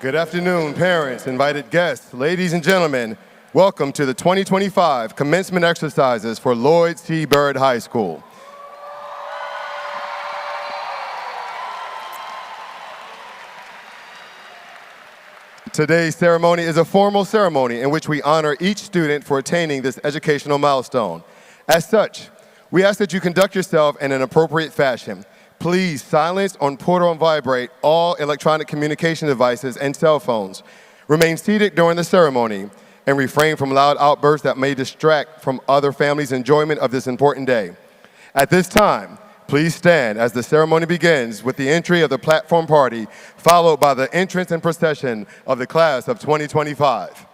Good afternoon, parents, invited guests, ladies and gentlemen. Welcome to the 2025 commencement exercises for Lloyd C. Byrd High School. Today's ceremony is a formal ceremony in which we honor each student for attaining this educational milestone. As such, we ask that you conduct yourself in an appropriate fashion. Please silence or put on vibrate all electronic communication devices and cell phones. Remain seated during the ceremony and refrain from loud outbursts that may distract from other families' enjoyment of this important day. At this time, please stand as the ceremony begins with the entry of the platform party, followed by the entrance and procession of the class of 2025.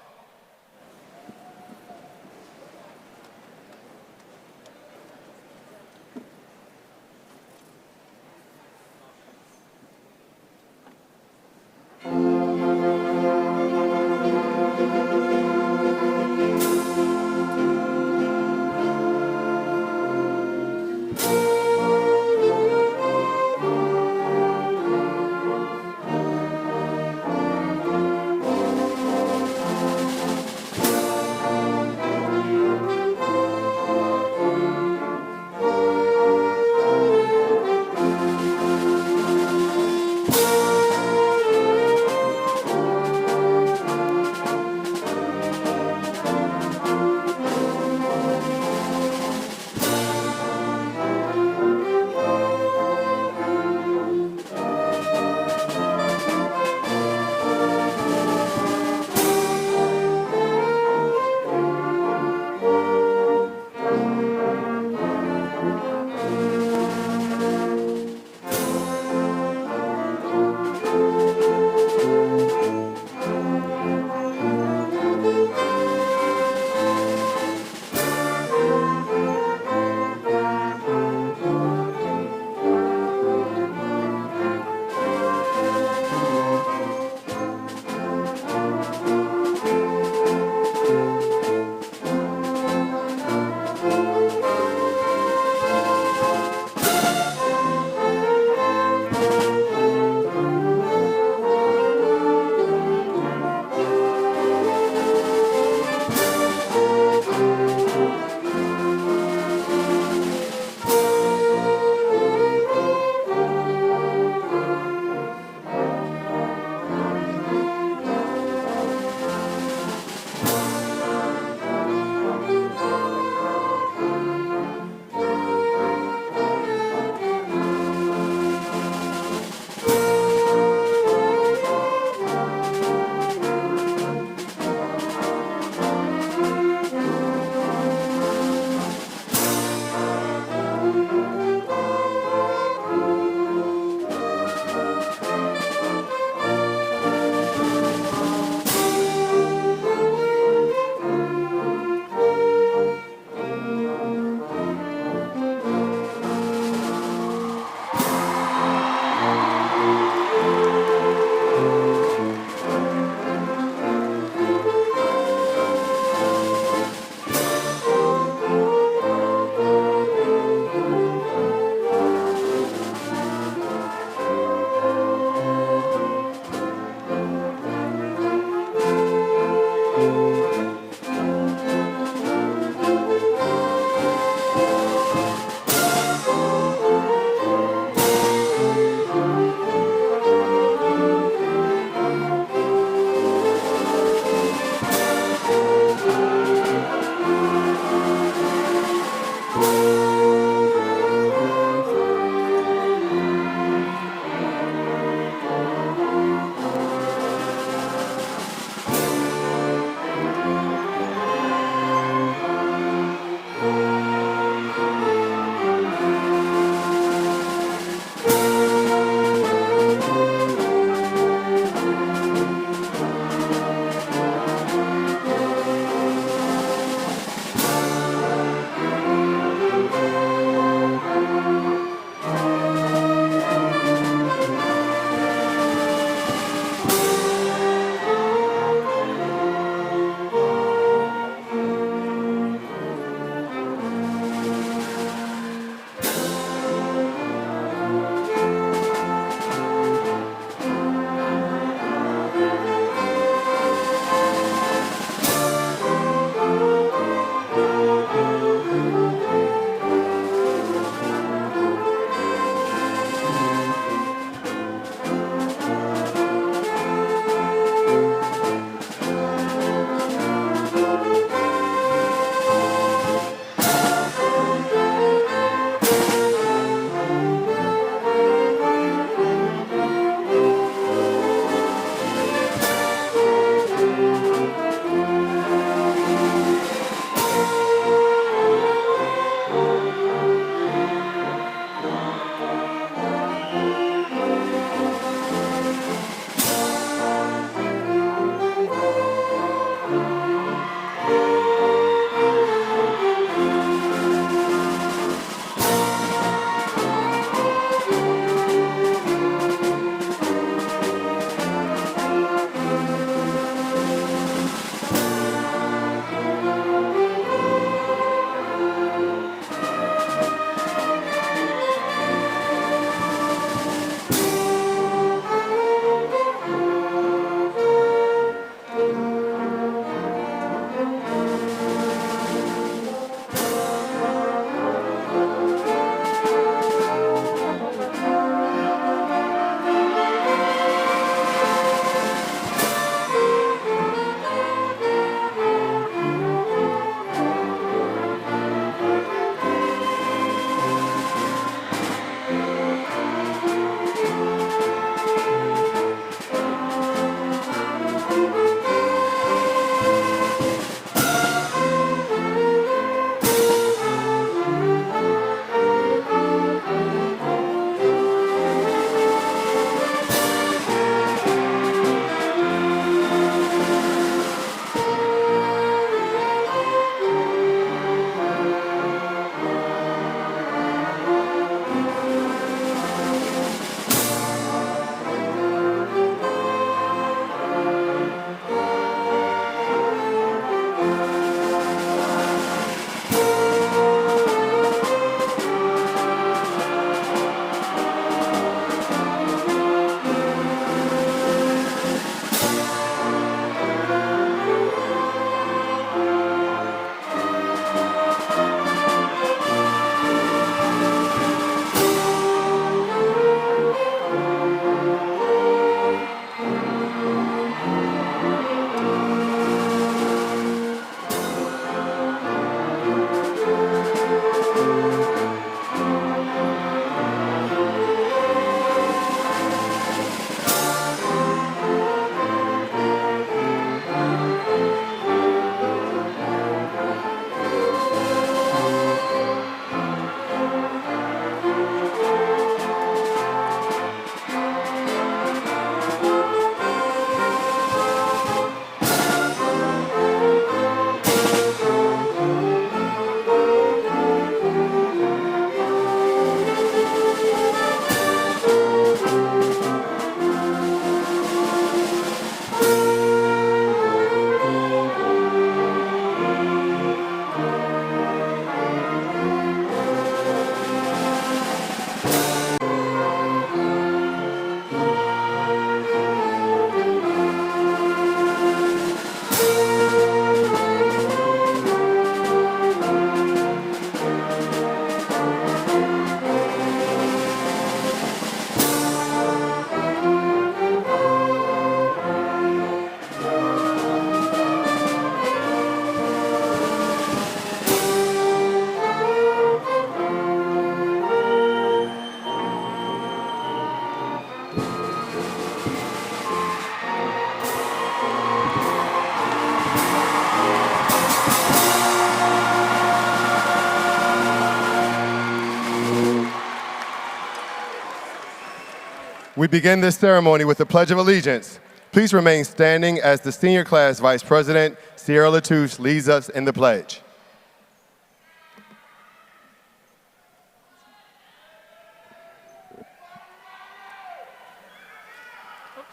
We begin this ceremony with the Pledge of Allegiance. Please remain standing as the Senior Class Vice President, Sierra Latouche, leads us in the pledge.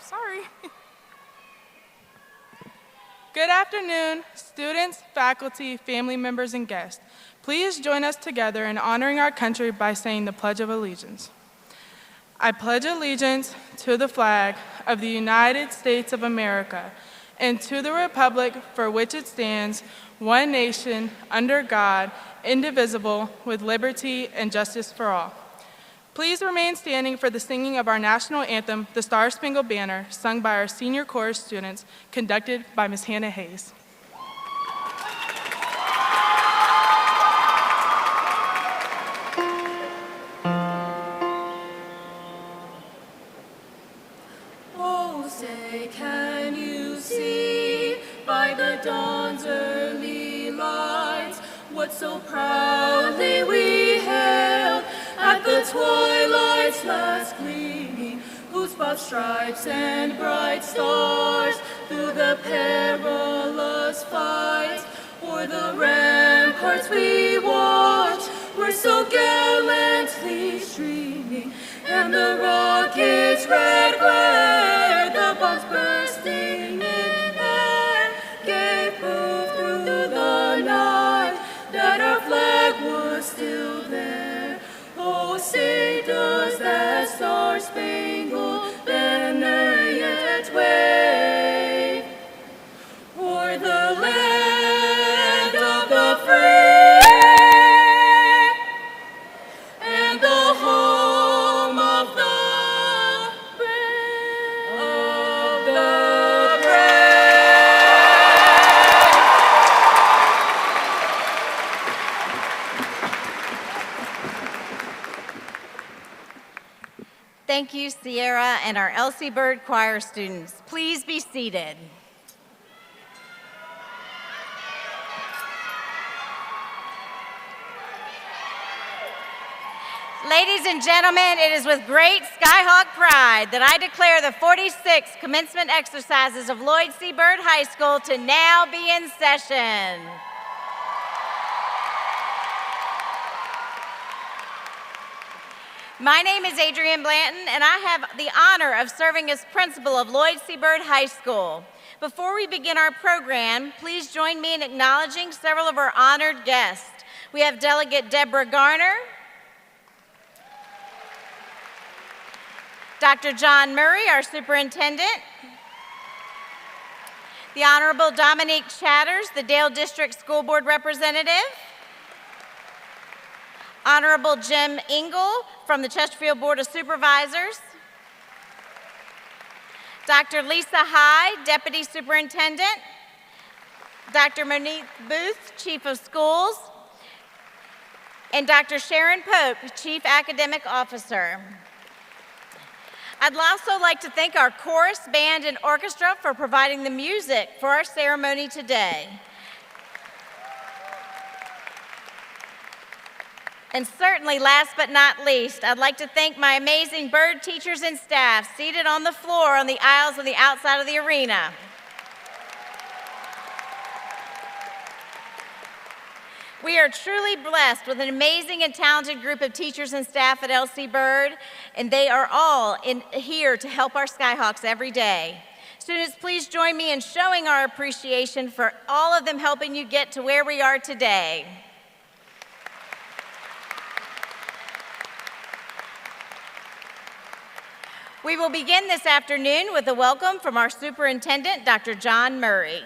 Sorry. Good afternoon, students, faculty, family members, and guests. Please join us together in honoring our country by saying the Pledge of Allegiance. I pledge allegiance to the flag of the United States of America and to the republic for which it stands, one nation, under God, indivisible, with liberty and justice for all. Please remain standing for the singing of our national anthem, the Star-Spangled Banner, sung by our senior chorus students, conducted by Ms. Hannah Hayes. Oh, say, can you see by the dawn's early light what so proudly we hailed at the twilight's last gleaming, whose broad stripes and bright stars through the perilous fight o'er the ramparts we watched were so gallantly streaming, and the rocket's red glare, the bombs bursting in air, gave proof through the night that our flag was still there. Oh, say, does that star-spangled banner yet wave o'er the land of the free and the home of the brave, of the brave? Thank you, Sierra, and our Elsie Byrd Choir students. Please be seated. Ladies and gentlemen, it is with great Skyhawk pride that I declare the 46th commencement exercises of Lloyd C. Byrd High School to now be in session. My name is Adrienne Blanton, and I have the honor of serving as principal of Lloyd C. Byrd High School. Before we begin our program, please join me in acknowledging several of our honored guests. We have Delegate Deborah Garner, Dr. John Murray, our superintendent, the Honorable Dominique Chatters, the Dale District School Board representative, Honorable Jim Engel from the Chesterfield Board of Supervisors, Dr. Lisa High, Deputy Superintendent, Dr. Monique Booth, Chief of Schools, and Dr. Sharon Pope, Chief Academic Officer. I'd also like to thank our chorus, band, and orchestra for providing the music for our ceremony today. And certainly, last but not least, I'd like to thank my amazing Byrd teachers and staff seated on the floor on the aisles on the outside of the arena. We are truly blessed with an amazing and talented group of teachers and staff at LC Byrd, and they are all here to help our Skyhawks every day. Students, please join me in showing our appreciation for all of them helping you get to where we are today. We will begin this afternoon with a welcome from our superintendent, Dr. John Murray.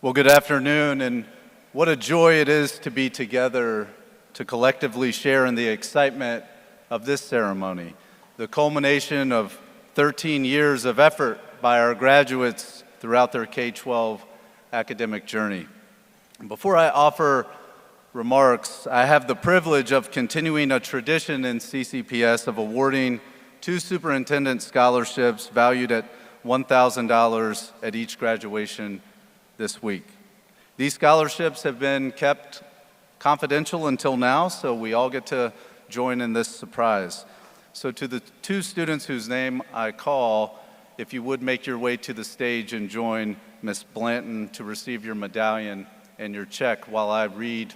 Well, good afternoon, and what a joy it is to be together to collectively share in the excitement of this ceremony, the culmination of 13 years of effort by our graduates throughout their K-12 academic journey. Before I offer remarks, I have the privilege of continuing a tradition in CCPS of awarding 2 superintendent scholarships valued at $1,000 at each graduation this week. These scholarships have been kept confidential until now, so we all get to join in this surprise. So to the two students whose name I call, if you would make your way to the stage and join Ms. Blanton to receive your medallion and your check while I read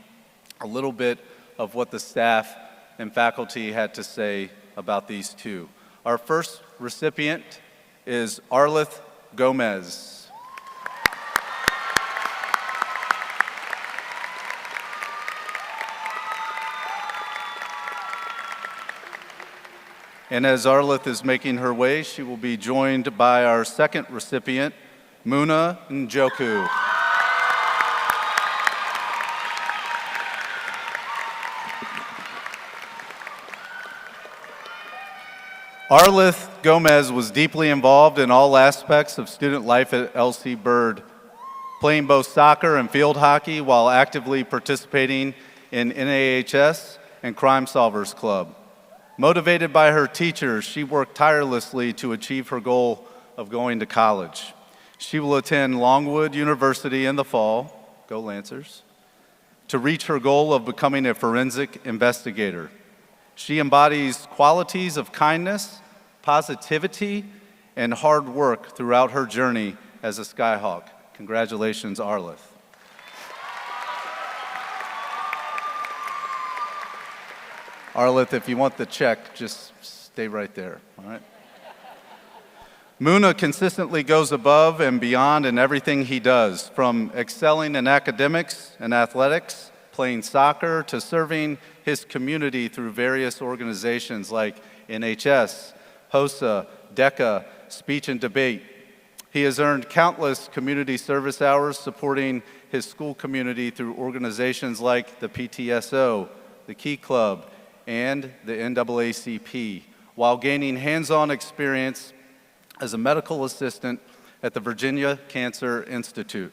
a little bit of what the staff and faculty had to say about these two. Our first recipient is Arlith Gomez. And as Arlith is making her way, she will be joined by our second recipient, Muna Njoku. Arlith Gomez was deeply involved in all aspects of student life at LC Bird, playing both soccer and field hockey while actively participating in NAHS and Crime Solvers Club. Motivated by her teachers, she worked tirelessly to achieve her goal of going to college. She will attend Longwood University in the fall, go Lancers, to reach her goal of becoming a forensic investigator. She embodies qualities of kindness, positivity, and hard work throughout her journey as a Skyhawk. Congratulations, Arlith. Arlith, if you want the check, just stay right there, all right? Muna consistently goes above and beyond in everything he does, from excelling in academics and athletics, playing soccer, to serving his community through various organizations like NHS, HOSA, DECA, Speech and Debate. He has earned countless community service hours supporting his school community through organizations like the PTSO, the Key Club, and the NAACP, while gaining hands-on experience as a medical assistant at the Virginia Cancer Institute.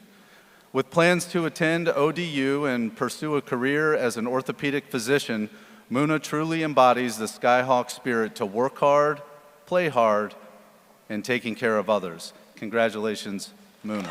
With plans to attend ODU and pursue a career as an orthopedic physician, Muna truly embodies the Skyhawk spirit to work hard, play hard, and taking care of others. Congratulations, Muna.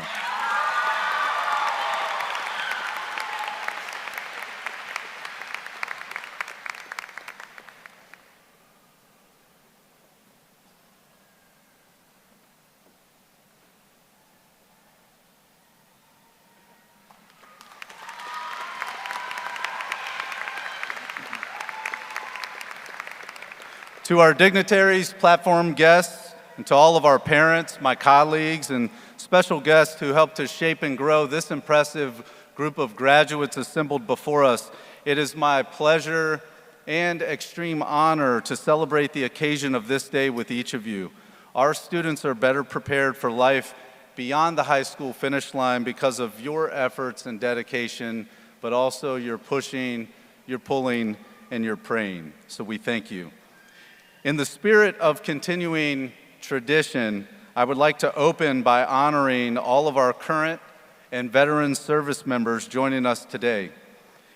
To our dignitaries, platform guests, and to all of our parents, my colleagues, and special guests who helped to shape and grow this impressive group of graduates assembled before us, it is my pleasure and extreme honor to celebrate the occasion of this day with each of you. Our students are better prepared for life beyond the high school finish line because of your efforts and dedication, but also your pushing, your pulling, and your praying. So we thank you. In the spirit of continuing tradition, I would like to open by honoring all of our current and veteran service members joining us today.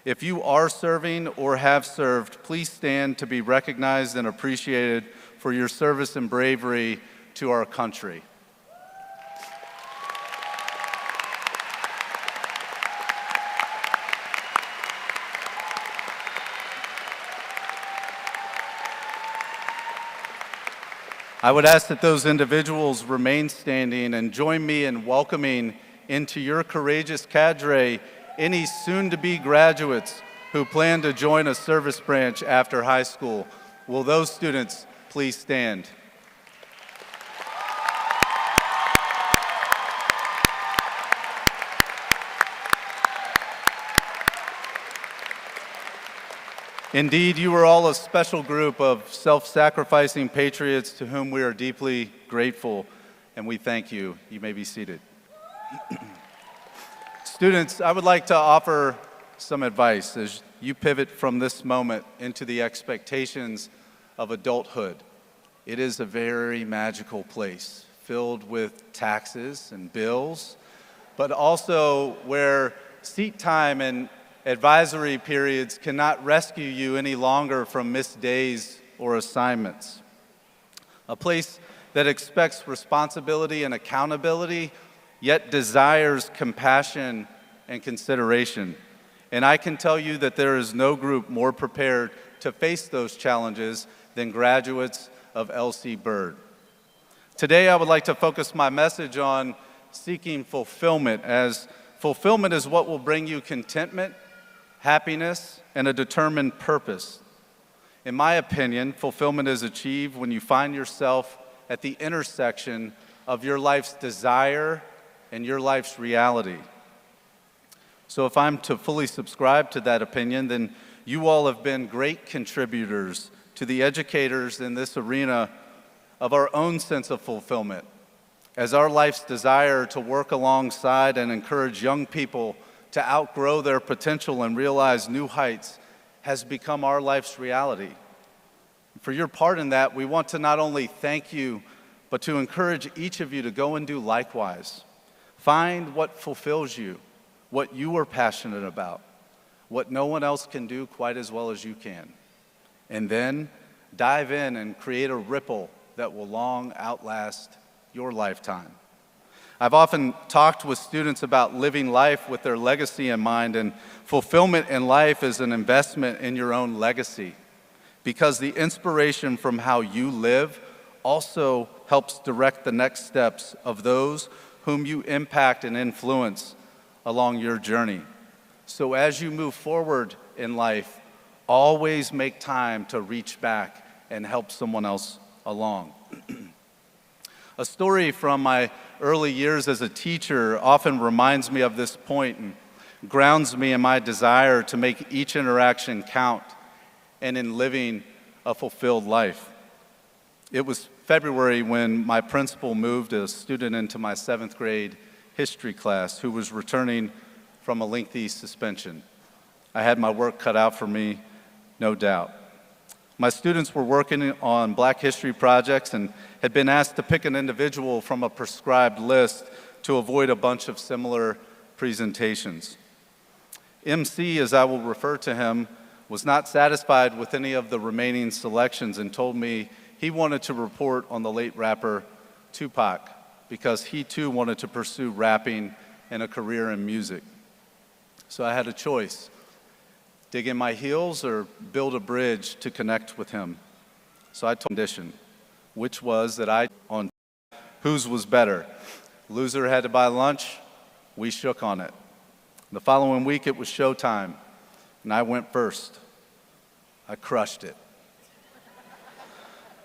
If you are serving or have served, please stand to be recognized and appreciated for your service and bravery to our country. I would ask that those individuals remain standing and join me in welcoming into your courageous cadre any soon-to-be graduates who plan to join a service branch after high school. Will those students please stand? Indeed, you are all a special group of self-sacrificing patriots to whom we are deeply grateful, and we thank you. You may be seated. Students, I would like to offer some advice as you pivot from this moment into the expectations of adulthood. It is a very magical place, filled with taxes and bills, but also where seat time and advisory periods cannot rescue you any longer from missed days or assignments. A place that expects responsibility and accountability, yet desires compassion and consideration. And I can tell you that there is no group more prepared to face those challenges than graduates of L.C. Bird. Today, I would like to focus my message on seeking fulfillment, as fulfillment is what will bring you contentment, happiness, and a determined purpose. In my opinion, fulfillment is achieved when you find yourself at the intersection of your life's desire and your life's reality. So if I'm to fully subscribe to that opinion, then you all have been great contributors to the educators in this arena of our own sense of fulfillment, as our life's desire to work alongside and encourage young people to outgrow their potential and realize new heights has become our life's reality. For your part in that, we want to not only thank you, but to encourage each of you to go and do likewise. Find what fulfills you, what you are passionate about, what no one else can do quite as well as you can. And then dive in and create a ripple that will long outlast your lifetime. I've often talked with students about living life with their legacy in mind, and fulfillment in life is an investment in your own legacy, because the inspiration from how you live also helps direct the next steps of those whom you impact and influence along your journey. So as you move forward in life, always make time to reach back and help someone else along. A story from my early years as a teacher often reminds me of this point and grounds me in my desire to make each interaction count and in living a fulfilled life. It was February when my principal moved a student into my 7th grade history class who was returning from a lengthy suspension. I had my work cut out for me, no doubt. My students were working on Black history projects and had been asked to pick an individual from a prescribed list to avoid a bunch of similar presentations. MC, as I will refer to him, was not satisfied with any of the remaining selections and told me he wanted to report on the late rapper Tupac because he too wanted to pursue rapping and a career in music. So I had a choice: dig in my heels or build a bridge to connect with him. So I told condition, which was that on whose was better. Loser had to buy lunch, we shook on it. The following week it was showtime, and I went first. I crushed it.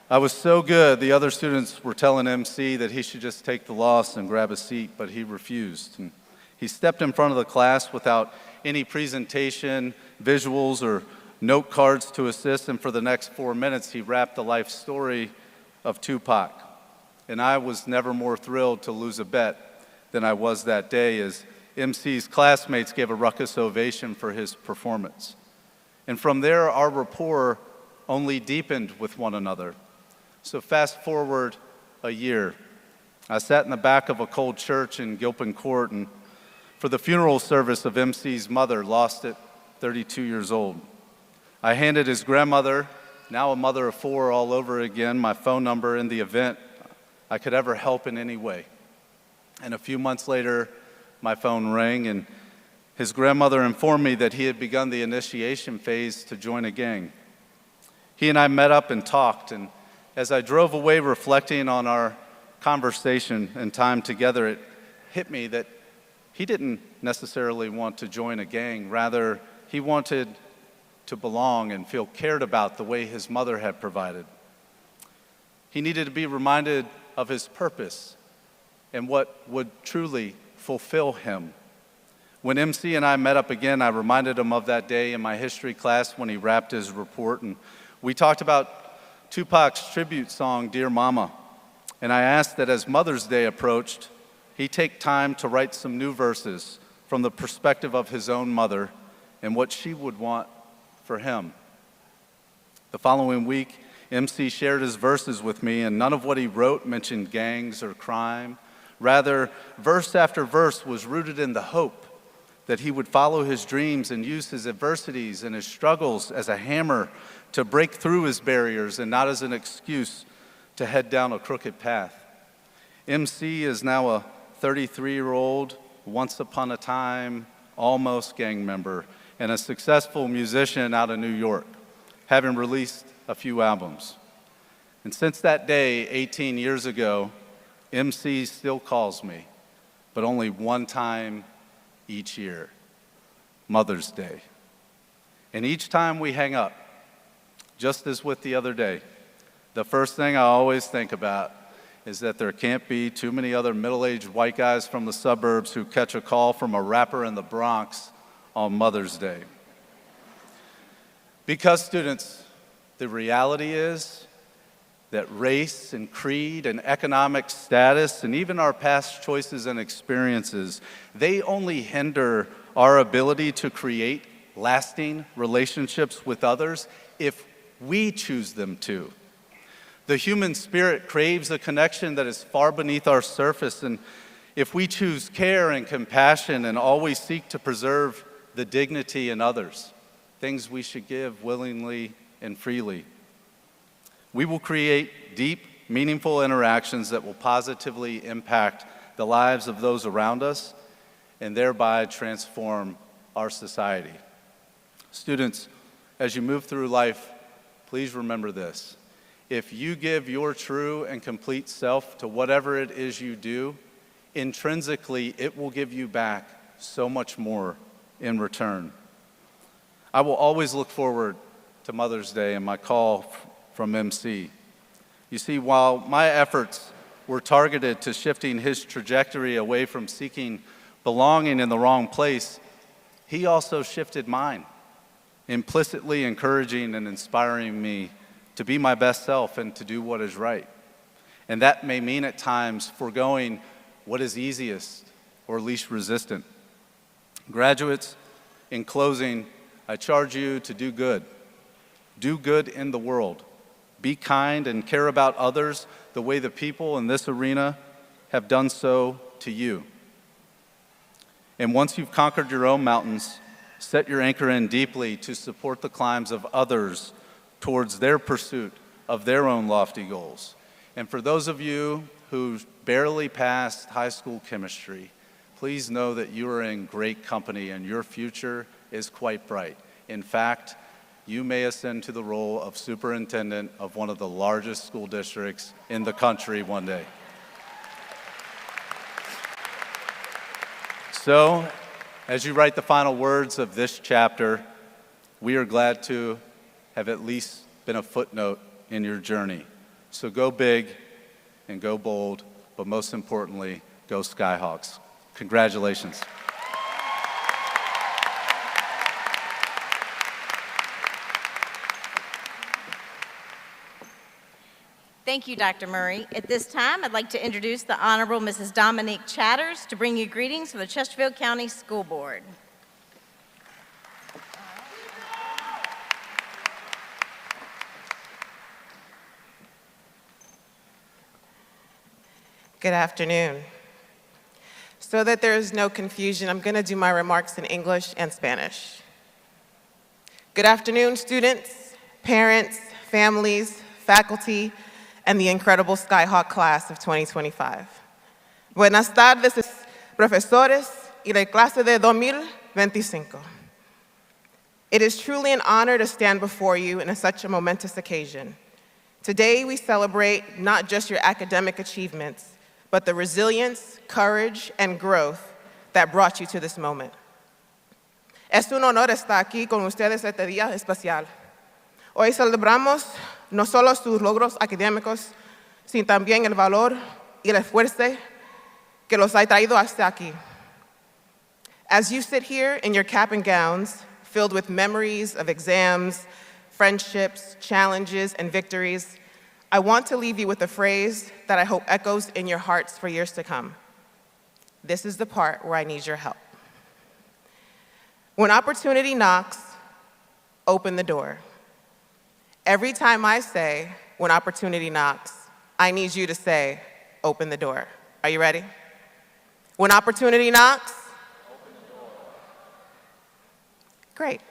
I was so good, the other students were telling MC that he should just take the loss and grab a seat, but he refused. And he stepped in front of the class without any presentation, visuals, or note cards to assist, and for the next 4 minutes, he rapped the life story of Tupac. And I was never more thrilled to lose a bet than I was that day, as MC's classmates gave a ruckus ovation for his performance. And from there, our rapport only deepened with one another. So fast forward a year. I sat in the back of a cold church in Gilpin Court, and for the funeral service of MC's mother, lost at 32 years old. I handed his grandmother, now a mother of 4 all over again, my phone number in the event I could ever help in any way. And a few months later, my phone rang, and his grandmother informed me that he had begun the initiation phase to join a gang. He and I met up and talked, and as I drove away reflecting on our conversation and time together, it hit me that he didn't necessarily want to join a gang. Rather, he wanted to belong and feel cared about the way his mother had provided. He needed to be reminded of his purpose and what would truly fulfill him. When MC and I met up again, I reminded him of that day in my history class when he rapped his report, and we talked about Tupac's tribute song, Dear Mama. And I asked that as Mother's Day approached, he take time to write some new verses from the perspective of his own mother and what she would want for him. The following week, MC shared his verses with me, and none of what he wrote mentioned gangs or crime. Rather, verse after verse was rooted in the hope that he would follow his dreams and use his adversities and his struggles as a hammer to break through his barriers and not as an excuse to head down a crooked path. MC is now a 33-year-old, once upon a time, almost gang member, and a successful musician out of New York, having released a few albums. And since that day, 18 years ago, MC still calls me, but only one time each year, Mother's Day. And each time we hang up, just as with the other day, the first thing I always think about is that there can't be too many other middle-aged white guys from the suburbs who catch a call from a rapper in the Bronx on Mother's Day. Because, students, the reality is that race and creed and economic status and even our past choices and experiences, they only hinder our ability to create lasting relationships with others if we choose them to. The human spirit craves a connection that is far beneath our surface, and if we choose care and compassion and always seek to preserve the dignity in others, things we should give willingly and freely, we will create deep, meaningful interactions that will positively impact the lives of those around us and thereby transform our society. Students, as you move through life, please remember this. If you give your true and complete self to whatever it is you do, intrinsically it will give you back so much more in return. I will always look forward to Mother's Day and my call from MC. You see, while my efforts were targeted to shifting his trajectory away from seeking belonging in the wrong place, he also shifted mine, implicitly encouraging and inspiring me to be my best self and to do what is right. And that may mean at times foregoing what is easiest or least resistant. Graduates, in closing, I charge you to do good. Do good in the world. Be kind and care about others the way the people in this arena have done so to you. And once you've conquered your own mountains, set your anchor in deeply to support the climbs of others towards their pursuit of their own lofty goals. And for those of you who barely passed high school chemistry, please know that you are in great company and your future is quite bright. In fact, you may ascend to the role of superintendent of one of the largest school districts in the country one day. So, as you write the final words of this chapter, we are glad to have at least been a footnote in your journey. So go big and go bold, but most importantly, go Skyhawks. Congratulations. Thank you, Dr. Murray. At this time, I'd like to introduce the Honorable Mrs. Dominique Chatters to bring you greetings from the Chesterfield County School Board. Good afternoon. So that there is no confusion, I'm going to do my remarks in English and Spanish. Good afternoon, students, parents, families, faculty, and the incredible Skyhawk class of 2025. Buenas tardes, profesores y la clase de 2025. It is truly an honor to stand before you in such a momentous occasion. Today, we celebrate not just your academic achievements, but the resilience, courage, and growth that brought you to this moment. Es un honor estar aquí con ustedes este día especial. Hoy celebramos no solo sus logros académicos, sino también el valor y el esfuerzo que los ha traído hasta aquí. As you sit here in your cap and gowns, filled with memories of exams, friendships, challenges, and victories, I want to leave you with a phrase that I hope echoes in your hearts for years to come. This is the part where I need your help. When opportunity knocks, open the door. Every time I say, when opportunity knocks, I need you to say, open the door. Are you ready? When opportunity knocks, open the door. Great.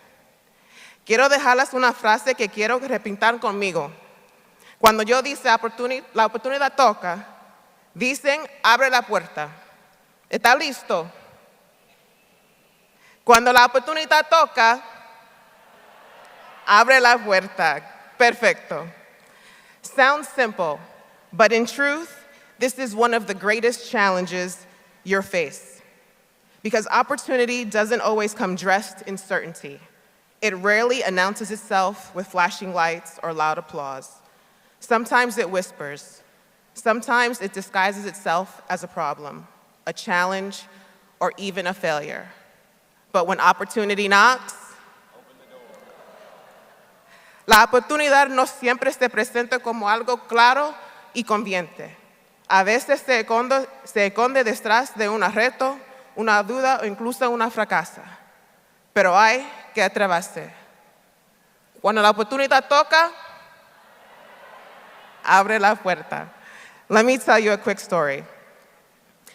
Quiero dejarles una frase que quiero repintar conmigo. Cuando yo dice la oportunidad toca, dicen abre la puerta. ¿Está listo? Cuando la oportunidad toca, abre la puerta. Perfecto. Sounds simple, but in truth, this is one of the greatest challenges you'll face. Because opportunity doesn't always come dressed in certainty. It rarely announces itself with flashing lights or loud applause. Sometimes it whispers. Sometimes it disguises itself as a problem, a challenge, or even a failure. But when opportunity knocks, la oportunidad no siempre se presenta como algo claro y conviente. A veces se esconde detrás de un reto, una duda o incluso una fracasa. Pero hay que atreverse. Cuando la oportunidad toca, abre la puerta. Let me tell you a quick story.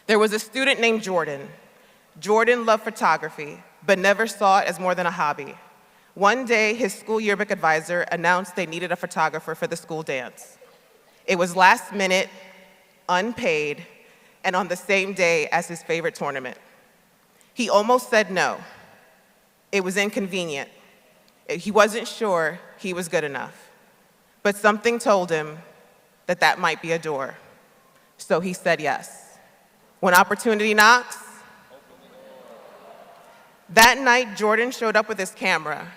There was a student named Jordan. Jordan loved photography, but never saw it as more than a hobby. One day, his school yearbook advisor announced they needed a photographer for the school dance. It was last minute, unpaid, and on the same day as his favorite tournament. He almost said no. It was inconvenient. He wasn't sure he was good enough. But something told him that that might be a door. So he said yes. When opportunity knocks, that night, Jordan showed up with his camera.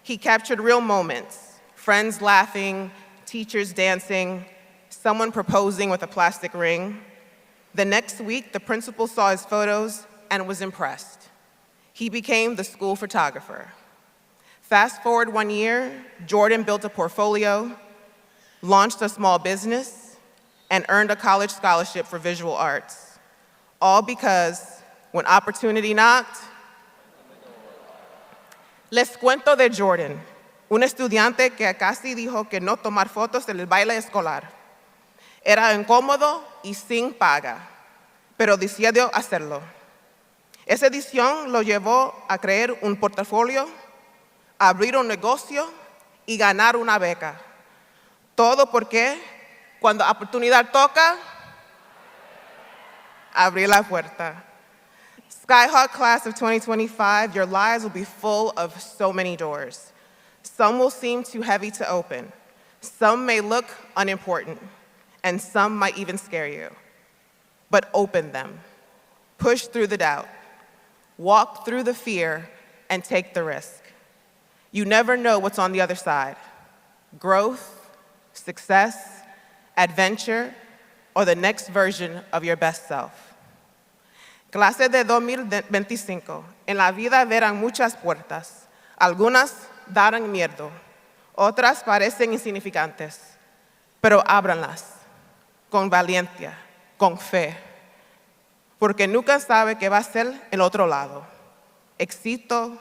He captured real moments, friends laughing, teachers dancing, someone proposing with a plastic ring. The next week, the principal saw his photos and was impressed. He became the school photographer. Fast forward 1 year, Jordan built a portfolio, launched a small business, and earned a college scholarship for visual arts. All because when opportunity knocked, les cuento de Jordan, un estudiante que casi dijo que no tomar fotos en el baile escolar. Era incómodo y sin paga, pero decidió hacerlo. Esa decisión lo llevó a crear un portafolio, abrir un negocio y ganar una beca. Todo porque cuando oportunidad toca, abrir la puerta. Skyhawk class of 2025, your lives will be full of so many doors. Some will seem too heavy to open. Some may look unimportant, and some might even scare you. But open them. Push through the doubt. Walk through the fear and take the risk. You never know what's on the other side. Growth, success, adventure, or the next version of your best self. Clase de 2025. En la vida verán muchas puertas. Algunas darán miedo. Otras parecen insignificantes. Pero ábranlas con valencia, con fe. Porque nunca sabe qué va a ser el otro lado. Éxito,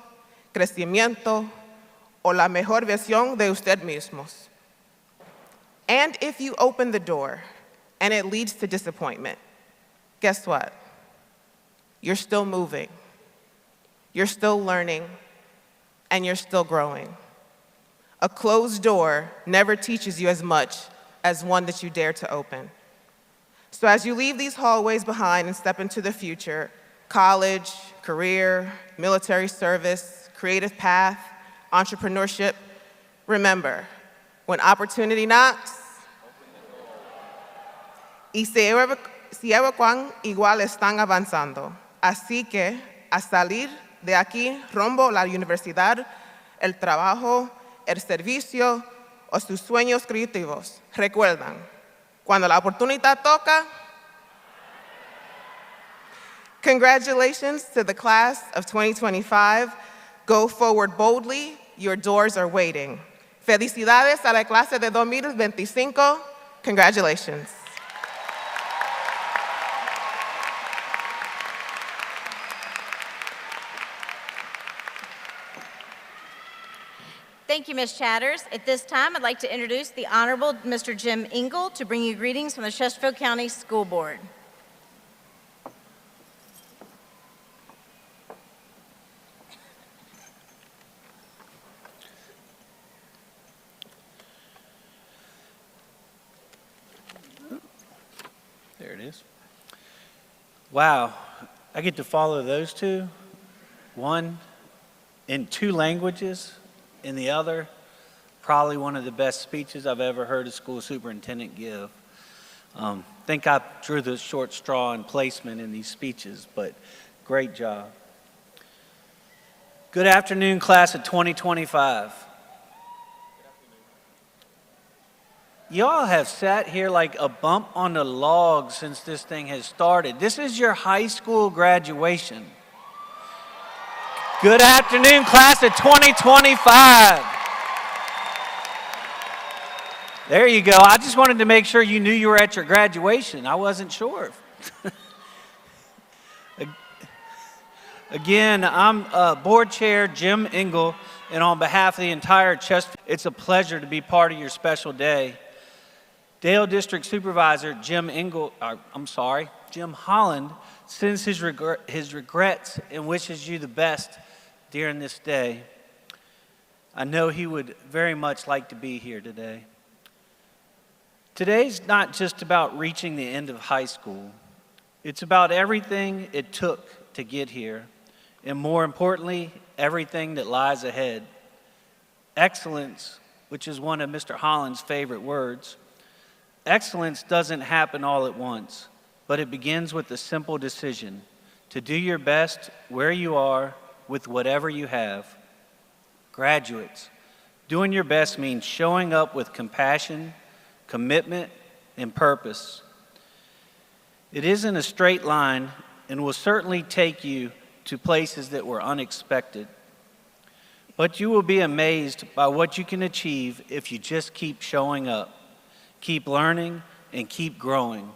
crecimiento o la mejor versión de usted mismos. And if you open the door and it leads to disappointment, guess what? You're still moving, you're still learning, and you're still growing. A closed door never teaches you as much as one that you dare to open. So as you leave these hallways behind and step into the future, college, career, military service, creative path, entrepreneurship, remember, when opportunity knocks, y se ve cuán igual están avanzando. Así que, a salir de aquí rumbo a la universidad, el trabajo, el servicio o sus sueños creativos, recuerdan, cuando la oportunidad toca, congratulations to the class of 2025. Go forward boldly, your doors are waiting. Felicidades a la clase de 2025. Congratulations. Thank you, Ms. Chatters. At this time, I'd like to introduce the Honorable Mr. Jim Engel to bring you greetings from the Chesterfield County School Board. it is. Wow, I get to follow those two. One in 2 languages, in the other, probably one of the best speeches I've ever heard a school superintendent give. Think I drew the short straw in placement in these speeches, but great job. Good afternoon, class of 2025. Y'all have sat here like a bump on the log since this thing has started. This is your high school graduation. Good afternoon, class of 2025. There you go. I just wanted to make sure you knew you were at your graduation. I wasn't sure. Again, I'm Board Chair Jim Engel, and on behalf of the entire Chesterfield, it's a pleasure to be part of your special day. Dale District Supervisor Jim Holland sends his regrets and wishes you the best during this day. I know he would very much like to be here today. Today's not just about reaching the end of high school. It's about everything it took to get here, and more importantly, everything that lies ahead. Excellence, which is one of Mr. Holland's favorite words. Excellence doesn't happen all at once, but it begins with a simple decision to do your best where you are with whatever you have. Graduates, doing your best means showing up with compassion, commitment, and purpose. It isn't a straight line and will certainly take you to places that were unexpected. But you will be amazed by what you can achieve if you just keep showing up, keep learning, and keep growing.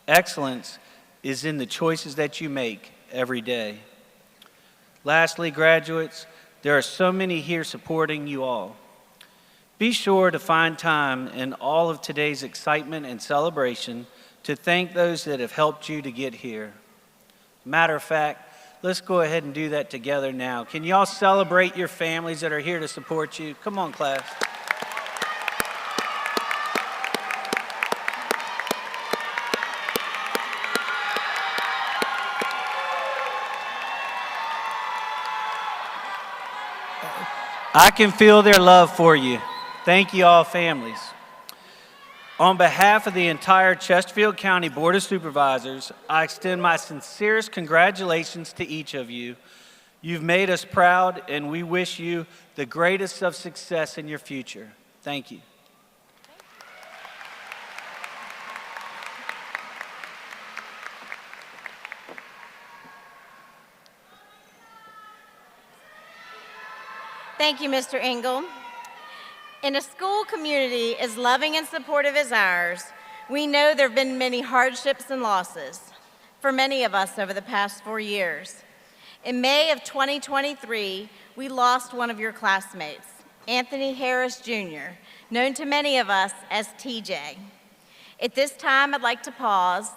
Excellence is in the choices that you make every day. Lastly, graduates, there are so many here supporting you all. Be sure to find time in all of today's excitement and celebration to thank those that have helped you to get here. Matter of fact, let's go ahead and do that together now. Can y'all celebrate your families that are here to support you? Come on, class. I can feel their love for you. Thank you all, families. On behalf of the entire Chesterfield County Board of Supervisors, I extend my sincerest congratulations to each of you. You've made us proud, and we wish you the greatest of success in your future. Thank you. Thank you, Mr. Engel. In a school community as loving and supportive as ours, we know there have been many hardships and losses for many of us over the past 4 years. In May of 2023, we lost one of your classmates, Anthony Harris Jr., known to many of us as TJ. At this time, I'd like to pause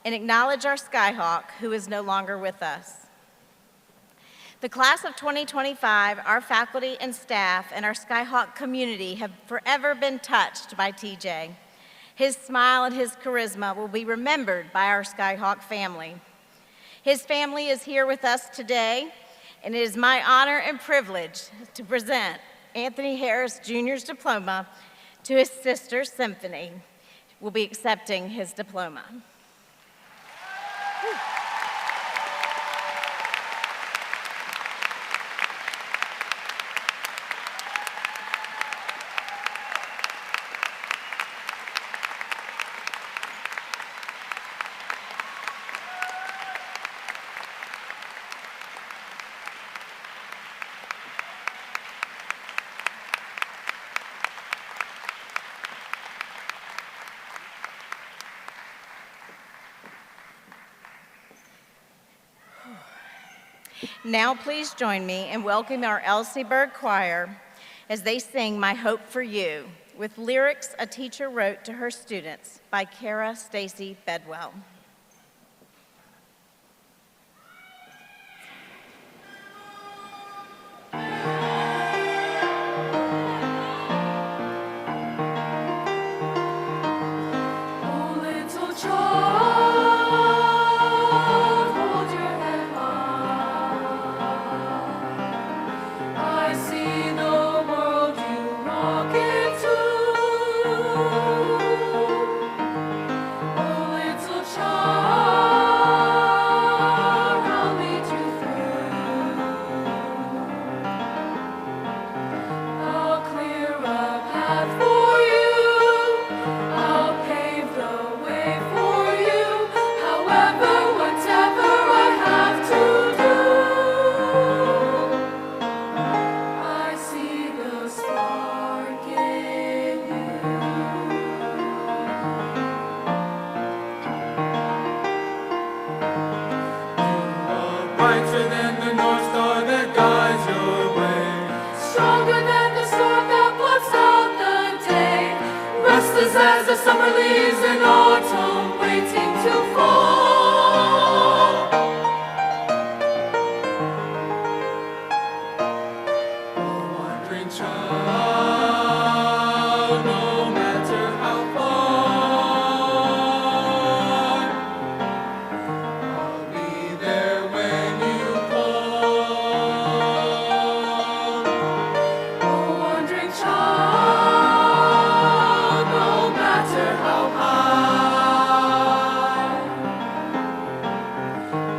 and acknowledge our Skyhawk, who is no longer with us. The class of 2025, our faculty and staff, and our Skyhawk community have forever been touched by TJ. His smile and his charisma will be remembered by our Skyhawk family. His family is here with us today, and it is my honor and privilege to present Anthony Harris Jr.'s diploma to his sister, Symphony, who will be accepting his diploma. Now please join me in welcoming our Elsie Berg Choir as they sing My Hope for You with lyrics a teacher wrote to her students by Kara Stacy Bedwell. Oh, little child. brighter than the North Star that guides your way. Stronger than the storm that blots out the day. Restless as the summer leaves in autumn, waiting to fall. A wandering child, no matter how far, I'll be there when you call. A wandering child, no matter how high,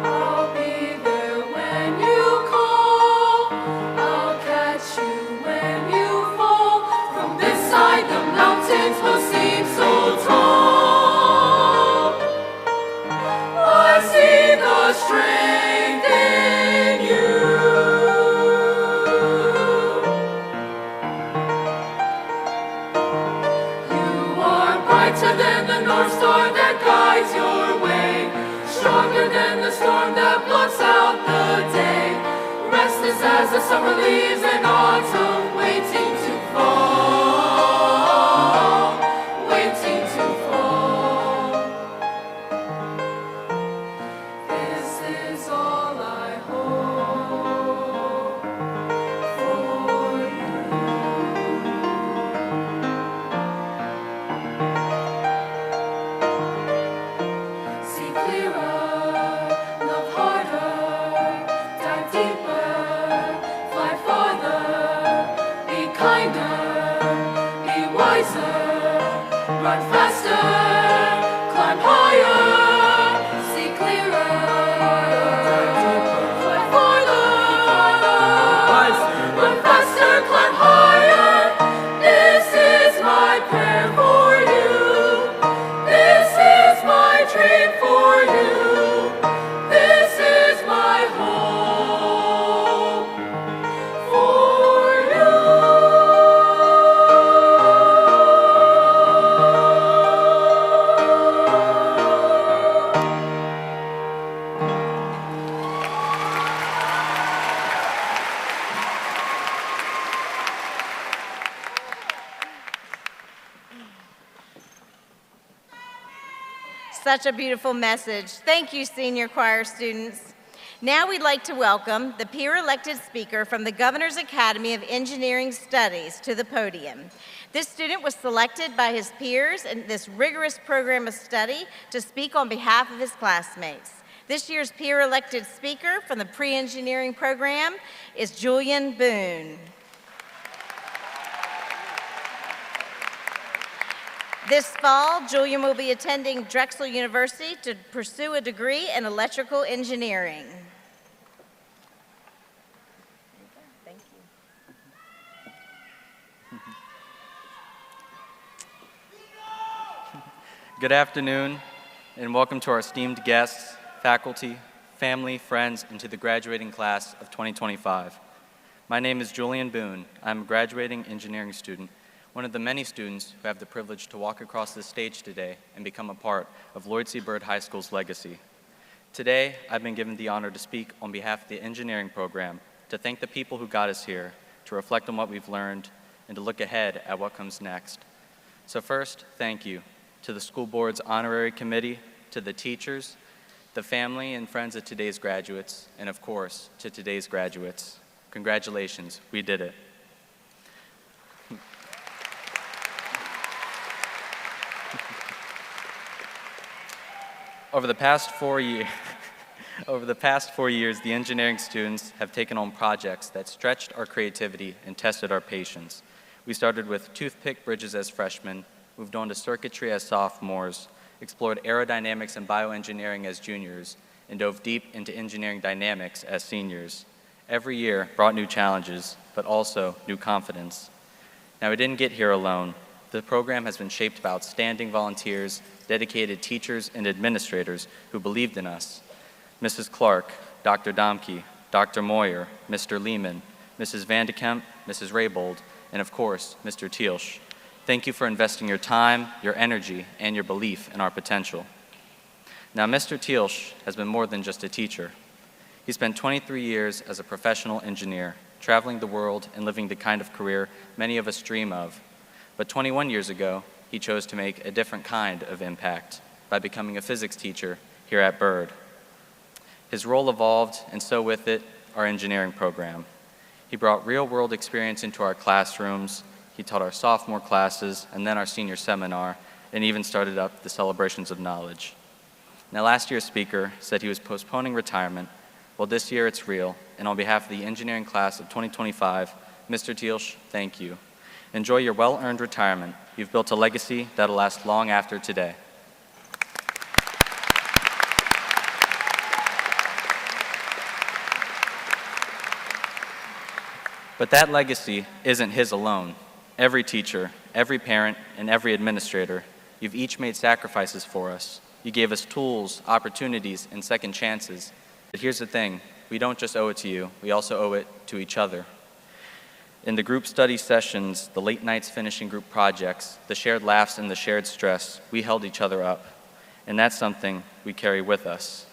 I'll be there when you call. I'll catch you when you fall. From this side, the mountains will seem so tall. I see the strength in you. You are brighter than the North Star that guides your way. Stronger than the storm that blots out the day. Restless as the summer leaves in autumn, waiting to fall. Waiting to fall. This is all I hope for you. See clearer, love harder, dive deeper, fly farther, be kinder, be wiser, run faster, climb higher, see clearer, dive deeper, fly farther, run faster, climb higher. This is my prayer for you. This is my dream for you. This is my hope for you. Such a beautiful message. Thank you, senior choir students. Now we'd like to welcome the peer-elected speaker from the Governor's Academy of Engineering Studies to the podium. This student was selected by his peers in this rigorous program of study to speak on behalf of his classmates. This year's peer-elected speaker from the pre-engineering program is Julian Boone. This fall, Julian will be attending Drexel University to pursue a degree in electrical engineering. Thank you. Good afternoon, and welcome to our esteemed guests, faculty, family, friends, and to the graduating class of 2025. My name is Julian Boone. I'm a graduating engineering student, one of the many students who have the privilege to walk across this stage today and become a part of Lloyd C. Bird High School's legacy. Today, I've been given the honor to speak on behalf of the engineering program, to thank the people who got us here, to reflect on what we've learned, and to look ahead at what comes next. So first, thank you to the school board's honorary committee, to the teachers, the family and friends of today's graduates, and of course, to today's graduates. Congratulations, we did it. Over the past 4 years, the engineering students have taken on projects that stretched our creativity and tested our patience. We started with toothpick bridges as freshmen, moved on to circuitry as sophomores, explored aerodynamics and bioengineering as juniors, and dove deep into engineering dynamics as seniors. Every year brought new challenges, but also new confidence. Now, we didn't get here alone. The program has been shaped by outstanding volunteers, dedicated teachers, and administrators who believed in us. Mrs. Clark, Dr. Domke, Dr. Moyer, Mr. Lehman, Mrs. Vandekemp, Mrs. Raybold, and of course, Mr. Tealsh. Thank you for investing your time, your energy, and your belief in our potential. Now, Mr. Tealsh has been more than just a teacher. He spent 23 years as a professional engineer, traveling the world and living the kind of career many of us dream of. But 21 years ago, he chose to make a different kind of impact by becoming a physics teacher here at Byrd. His role evolved, and so with it, our engineering program. He brought real-world experience into our classrooms. He taught our sophomore classes and then our senior seminar, and even started up the Celebrations of Knowledge. Now, last year's speaker said he was postponing retirement. Well, this year it's real, and on behalf of the engineering class of 2025, Mr. Tealsh, thank you. Enjoy your well-earned retirement. You've built a legacy that'll last long after today. But that legacy isn't his alone. Every teacher, every parent, and every administrator, you've each made sacrifices for us. You gave us tools, opportunities, and second chances. But here's the thing, we don't just owe it to you, we also owe it to each other. In the group study sessions, the late nights finishing group projects, the shared laughs and the shared stress, we held each other up. And that's something we carry with us.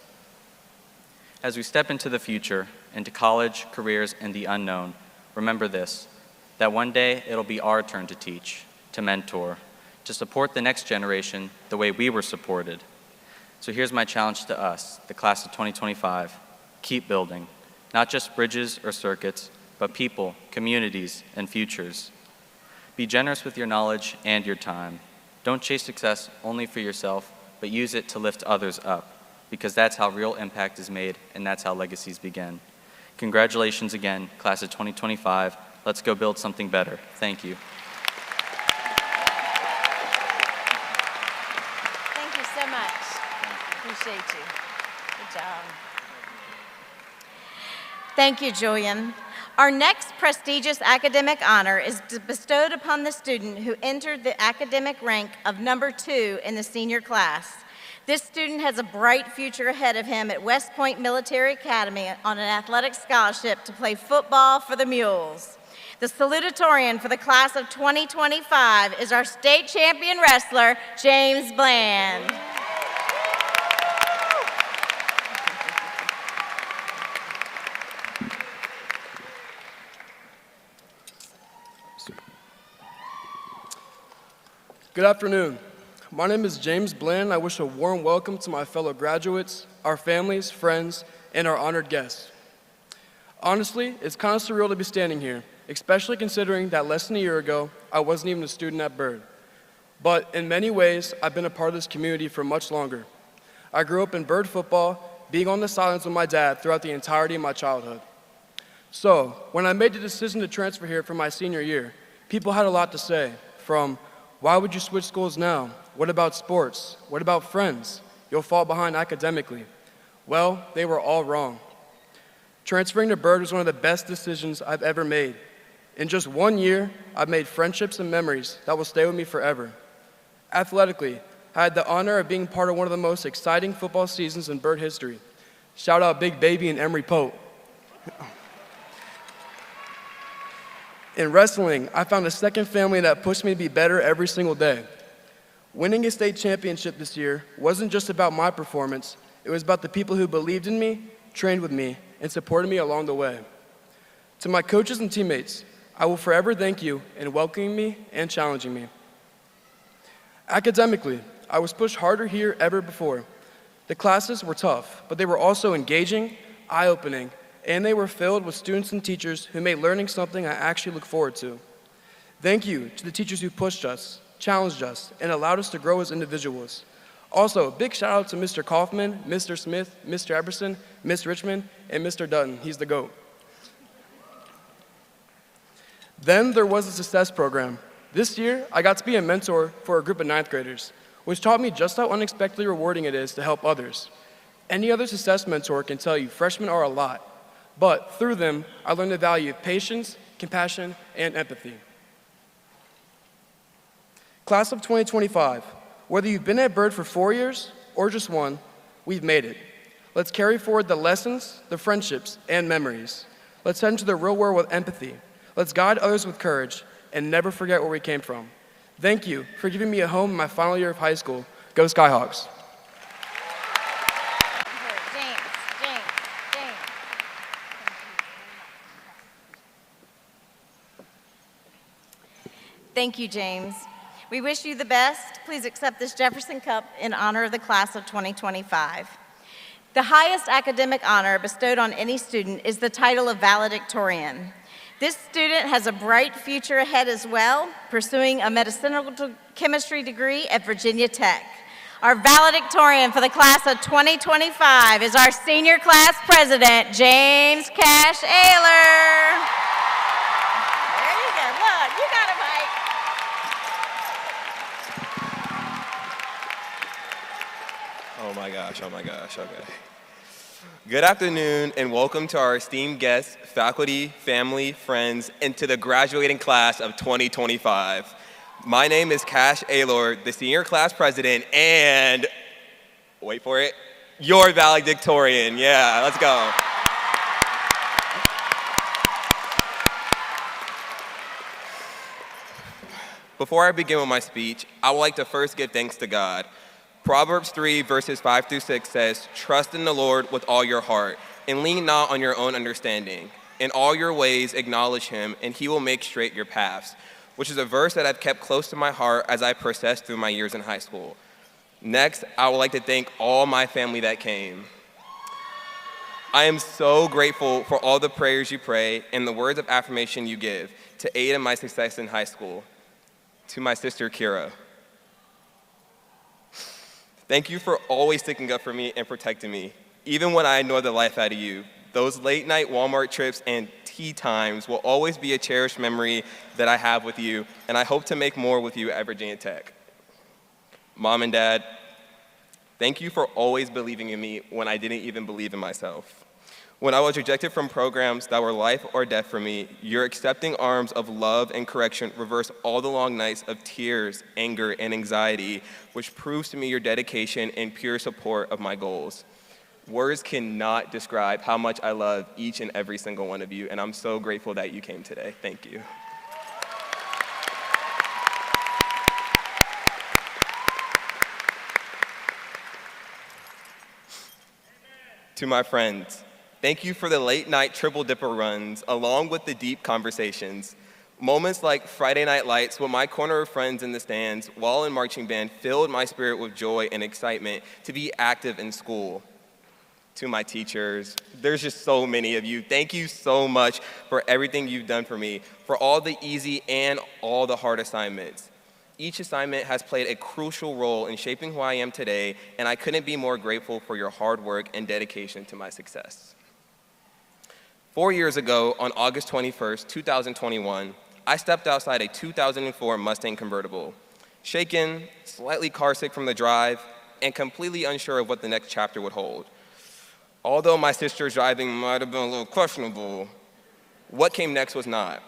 As we step into the future, into college, careers, and the unknown, remember this, that one day it'll be our turn to teach, to mentor, to support the next generation the way we were supported. So here's my challenge to us, the class of 2025. Keep building, not just bridges or circuits, but people, communities, and futures. Be generous with your knowledge and your time. Don't chase success only for yourself, but use it to lift others up, because that's how real impact is made, and that's how legacies begin. Congratulations again, class of 2025. Let's go build something better. Thank you. Thank you so much. Appreciate you. Good job. Thank you, Julian. Our next prestigious academic honor is bestowed upon the student who entered the academic rank of number 2 in the senior class. This student has a bright future ahead of him at West Point Military Academy on an athletic scholarship to play football for the Mules. The salutatorian for the class of 2025 is our state champion wrestler, James Bland. Good afternoon. My name is James Bland. I wish a warm welcome to my fellow graduates, our families, friends, and our honored guests. Honestly, it's kind of surreal to be standing here, especially considering that less than a year ago, I wasn't even a student at Byrd. But in many ways, I've been a part of this community for much longer. I grew up in Byrd football, being on the sidelines with my dad throughout the entirety of my childhood. So, when I made the decision to transfer here for my senior year, people had a lot to say, from, why would you switch schools now? What about sports? What about friends? You'll fall behind academically. Well, they were all wrong. Transferring to Byrd was one of the best decisions I've ever made. In just 1 year, I've made friendships and memories that will stay with me forever. Athletically, I had the honor of being part of one of the most exciting football seasons in Byrd history. Shout out Big Baby and Emery Pope. In wrestling, I found a second family that pushed me to be better every single day. Winning a state championship this year wasn't just about my performance, it was about the people who believed in me, trained with me, and supported me along the way. To my coaches and teammates, I will forever thank you in welcoming me and challenging me. Academically, I was pushed harder here ever before. The classes were tough, but they were also engaging, eye-opening, and they were filled with students and teachers who made learning something I actually look forward to. Thank you to the teachers who pushed us, challenged us, and allowed us to grow as individuals. Also, big shout out to Mr. Kaufman, Mr. Smith, Mr. Eberson, Ms. Richmond, and Mr. Dutton. He's the GOAT. Then there was the Success Program. This year, I got to be a mentor for a group of 9th graders, which taught me just how unexpectedly rewarding it is to help others. Any other success mentor can tell you freshmen are a lot, but through them, I learned the value of patience, compassion, and empathy. Class of 2025, whether you've been at Byrd for 4 years or just 1, we've made it. Let's carry forward the lessons, the friendships, and memories. Let's head into the real world with empathy. Let's guide others with courage and never forget where we came from. Thank you for giving me a home in my final year of high school. Go Skyhawks. James. Thank you, James. We wish you the best. Please accept this Jefferson Cup in honor of the class of 2025. The highest academic honor bestowed on any student is the title of valedictorian. This student has a bright future ahead as well, pursuing a medicinal chemistry degree at Virginia Tech. Our valedictorian for the class of 2025 is our senior class president, James Cash Ayler. There you go. Look, you got it, Mike. Oh my gosh, okay. Good afternoon and welcome to our esteemed guests, faculty, family, friends, and to the graduating class of 2025. My name is Cash Ayler, the senior class president, and, wait for it, your valedictorian. Yeah, let's go. Before I begin with my speech, I would like to first give thanks to God. Proverbs 3, verses 5 through 6 says, "Trust in the Lord with all your heart, and lean not on your own understanding. In all your ways acknowledge him, and he will make straight your paths," which is a verse that I've kept close to my heart as I process through my years in high school. Next, I would like to thank all my family that came. I am so grateful for all the prayers you pray and the words of affirmation you give to aid in my success in high school. To my sister, Kira, thank you for always sticking up for me and protecting me, even when I ignored the life out of you. Those late night Walmart trips and tea times will always be a cherished memory that I have with you, and I hope to make more with you at Virginia Tech. Mom and Dad, thank you for always believing in me when I didn't even believe in myself. When I was rejected from programs that were life or death for me, your accepting arms of love and correction reversed all the long nights of tears, anger, and anxiety, which proves to me your dedication and pure support of my goals. Words cannot describe how much I love each and every single one of you, and I'm so grateful that you came today. Thank you. To my friends, thank you for the late night triple dipper runs, along with the deep conversations. Moments like Friday Night Lights with my corner of friends in the stands while in marching band filled my spirit with joy and excitement to be active in school. To my teachers, there's just so many of you. Thank you so much for everything you've done for me, for all the easy and all the hard assignments. Each assignment has played a crucial role in shaping who I am today, and I couldn't be more grateful for your hard work and dedication to my success. 4 years ago, on August 21st, 2021, I stepped outside a 2004 Mustang convertible, shaken, slightly carsick from the drive, and completely unsure of what the next chapter would hold. Although my sister's driving might have been a little questionable, what came next was not.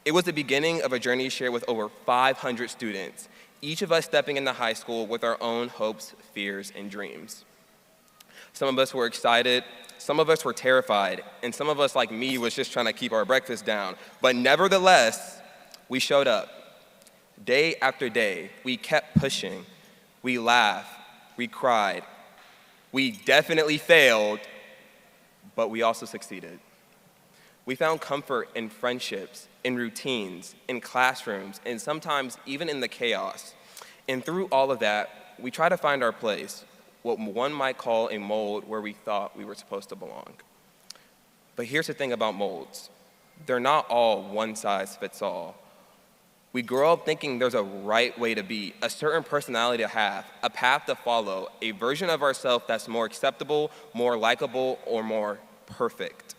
It was the beginning of a journey shared with over 500 students, each of us stepping into high school with our own hopes, fears, and dreams. Some of us were excited, some of us were terrified, and some of us, like me, was just trying to keep our breakfast down. But nevertheless, we showed up. Day after day, we kept pushing. We laughed, we cried. We definitely failed, but we also succeeded. We found comfort in friendships, in routines, in classrooms, and sometimes even in the chaos. And through all of that, we try to find our place, what one might call a mold where we thought we were supposed to belong. But here's the thing about molds. They're not all one size fits all. We grow up thinking there's a right way to be, a certain personality to have, a path to follow, a version of ourselves that's more acceptable, more likable, or more perfect.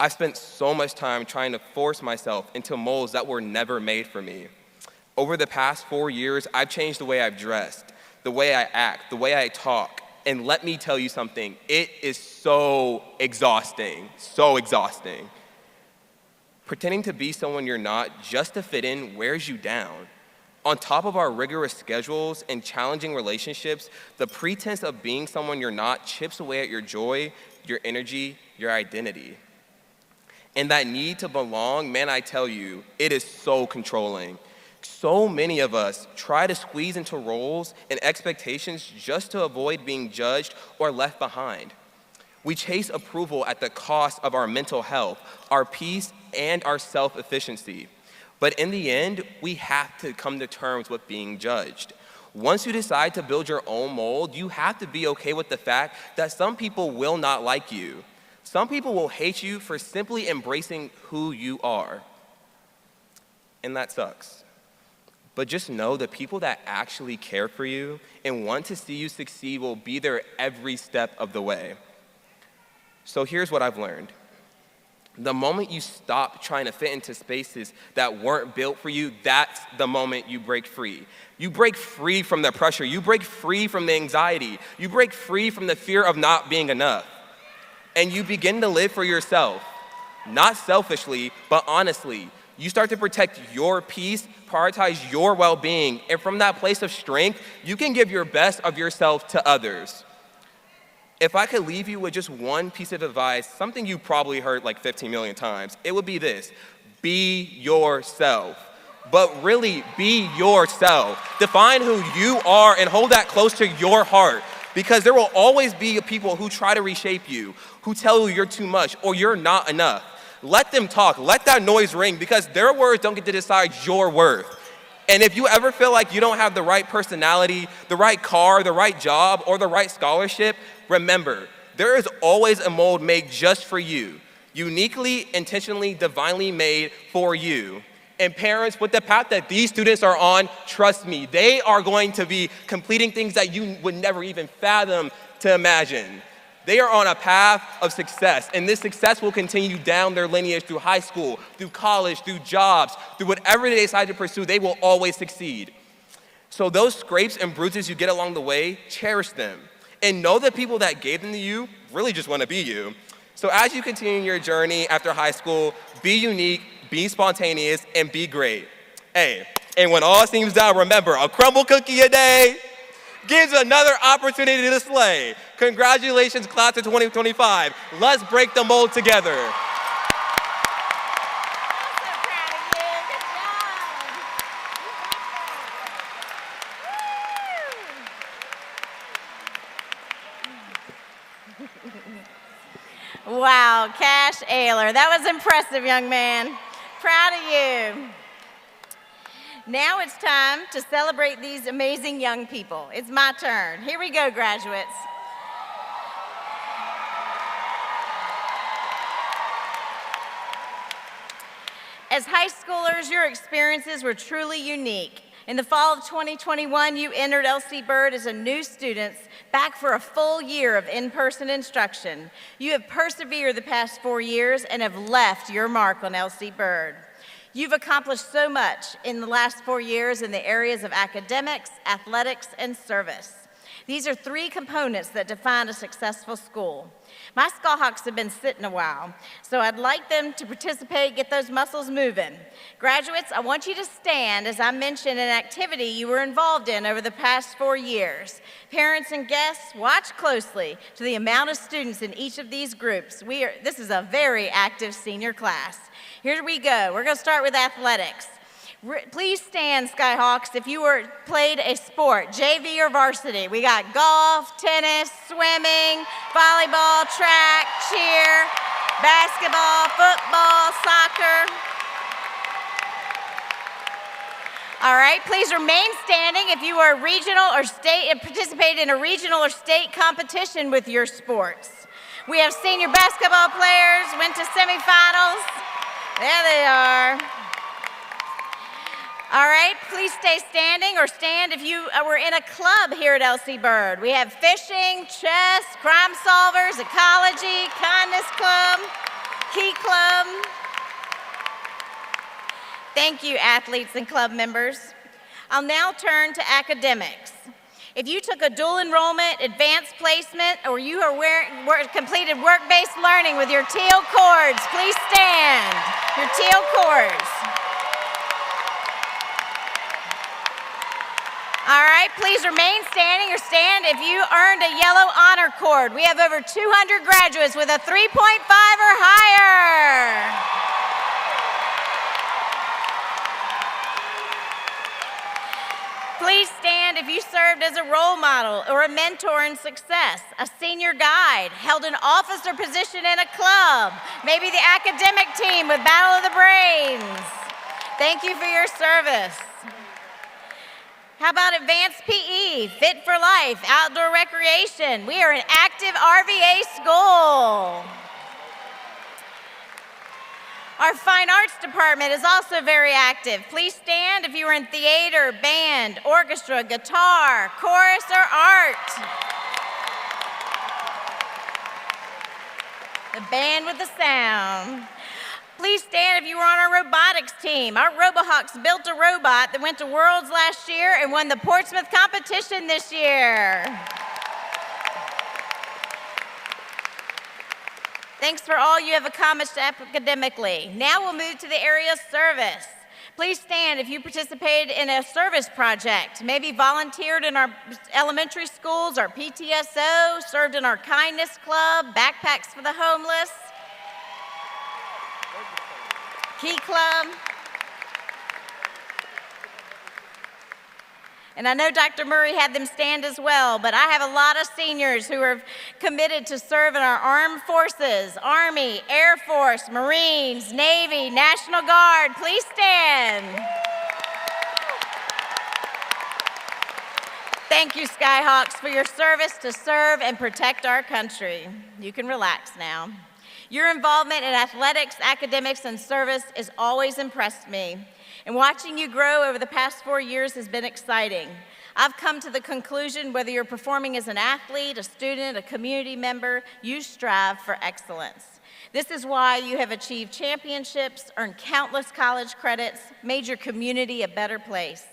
I've spent so much time trying to force myself into molds that were never made for me. Over the past 4 years, I've changed the way I've dressed, the way I act, the way I talk, and let me tell you something, it is so exhausting, so exhausting. Pretending to be someone you're not just to fit in wears you down. On top of our rigorous schedules and challenging relationships, the pretense of being someone you're not chips away at your joy, your energy, your identity. And that need to belong, man, I tell you, it is so controlling. So many of us try to squeeze into roles and expectations just to avoid being judged or left behind. We chase approval at the cost of our mental health, our peace, and our self-efficiency. But in the end, we have to come to terms with being judged. Once you decide to build your own mold, you have to be okay with the fact that some people will not like you. Some people will hate you for simply embracing who you are. And that sucks. But just know the people that actually care for you and want to see you succeed will be there every step of the way. So here's what I've learned. The moment you stop trying to fit into spaces that weren't built for you, that's the moment you break free. You break free from the pressure. You break free from the anxiety. You break free from the fear of not being enough. And you begin to live for yourself, not selfishly, but honestly. You start to protect your peace, prioritize your well-being, and from that place of strength, you can give your best of yourself to others. If I could leave you with just one piece of advice, something you probably heard like 15 million times, it would be this: be yourself. But really, be yourself. Define who you are and hold that close to your heart, because there will always be people who try to reshape you, who tell you you're too much or you're not enough. Let them talk, let that noise ring, because their words don't get to decide your worth. And if you ever feel like you don't have the right personality, the right car, the right job, or the right scholarship, remember, there is always a mold made just for you, uniquely, intentionally, divinely made for you. And parents, with the path that these students are on, trust me, they are going to be completing things that you would never even fathom to imagine. They are on a path of success, and this success will continue down their lineage through high school, through college, through jobs, through whatever they decide to pursue. They will always succeed. So those scrapes and bruises you get along the way, cherish them. And know that people that gave them to you really just want to be you. So as you continue your journey after high school, be unique, be spontaneous, and be great. Hey, and when all seems down, remember, a crumble cookie a day gives another opportunity to slay. Congratulations, class of 2025. Let's break the mold together. Wow, Cash Ayler, that was impressive, young man. Proud of you. Now it's time to celebrate these amazing young people. It's my turn. Here we go, graduates. As high schoolers, your experiences were truly unique. In the fall of 2021, you entered LC Bird as a new student, back for a full year of in-person instruction. You have persevered the past 4 years and have left your mark on LC Bird. You've accomplished so much in the last 4 years in the areas of academics, athletics, and service. These are 3 components that define a successful school. My Skullhawks have been sitting a while, so I'd like them to participate, get those muscles moving. Graduates, I want you to stand as I mention an activity you were involved in over the past 4 years. Parents and guests, watch closely to the amount of students in each of these groups. This is a very active senior class. Here we go. We're going to start with athletics. Please stand, Skyhawks, if you played a sport, JV or varsity. We got golf, tennis, swimming, volleyball, track, cheer, basketball, football, soccer. All right, please remain standing if you are regional or state, participated in a regional or state competition with your sports. We have senior basketball players, went to semifinals. There they are. All right, please stay standing or stand if you were in a club here at LC Bird. We have fishing, chess, crime solvers, ecology, kindness club, key club. Thank you, athletes and club members. I'll now turn to academics. If you took a dual enrollment, advanced placement, or you completed work-based learning with your teal cords, please stand. Your teal cords. All right, please remain standing or stand if you earned a yellow honor cord. We have over 200 graduates with a 3.5 or higher. Please stand if you served as a role model or a mentor in success, a senior guide, held an office or position in a club, maybe the academic team with Battle of the Brains. Thank you for your service. How about advanced PE, Fit for Life, outdoor recreation? We are an active RVA school. Our fine arts department is also very active. Please stand if you are in theater, band, orchestra, guitar, chorus, or art. The band with the sound. Please stand if you were on our robotics team. Our RoboHawks built a robot that went to Worlds last year and won the Portsmouth competition this year. Thanks for all you have accomplished academically. Now we'll move to the area of service. Please stand if you participated in a service project, maybe volunteered in our elementary schools, our PTSO, served in our kindness club, backpacks for the homeless, Key Club. And I know Dr. Murray had them stand as well, but I have a lot of seniors who are committed to serve in our armed forces, Army, Air Force, Marines, Navy, National Guard. Please stand. Thank you, Skyhawks, for your service to serve and protect our country. You can relax now. Your involvement in athletics, academics, and service has always impressed me. And watching you grow over the past 4 years has been exciting. I've come to the conclusion whether you're performing as an athlete, a student, a community member, you strive for excellence. This is why you have achieved championships, earned countless college credits, made your community a better place.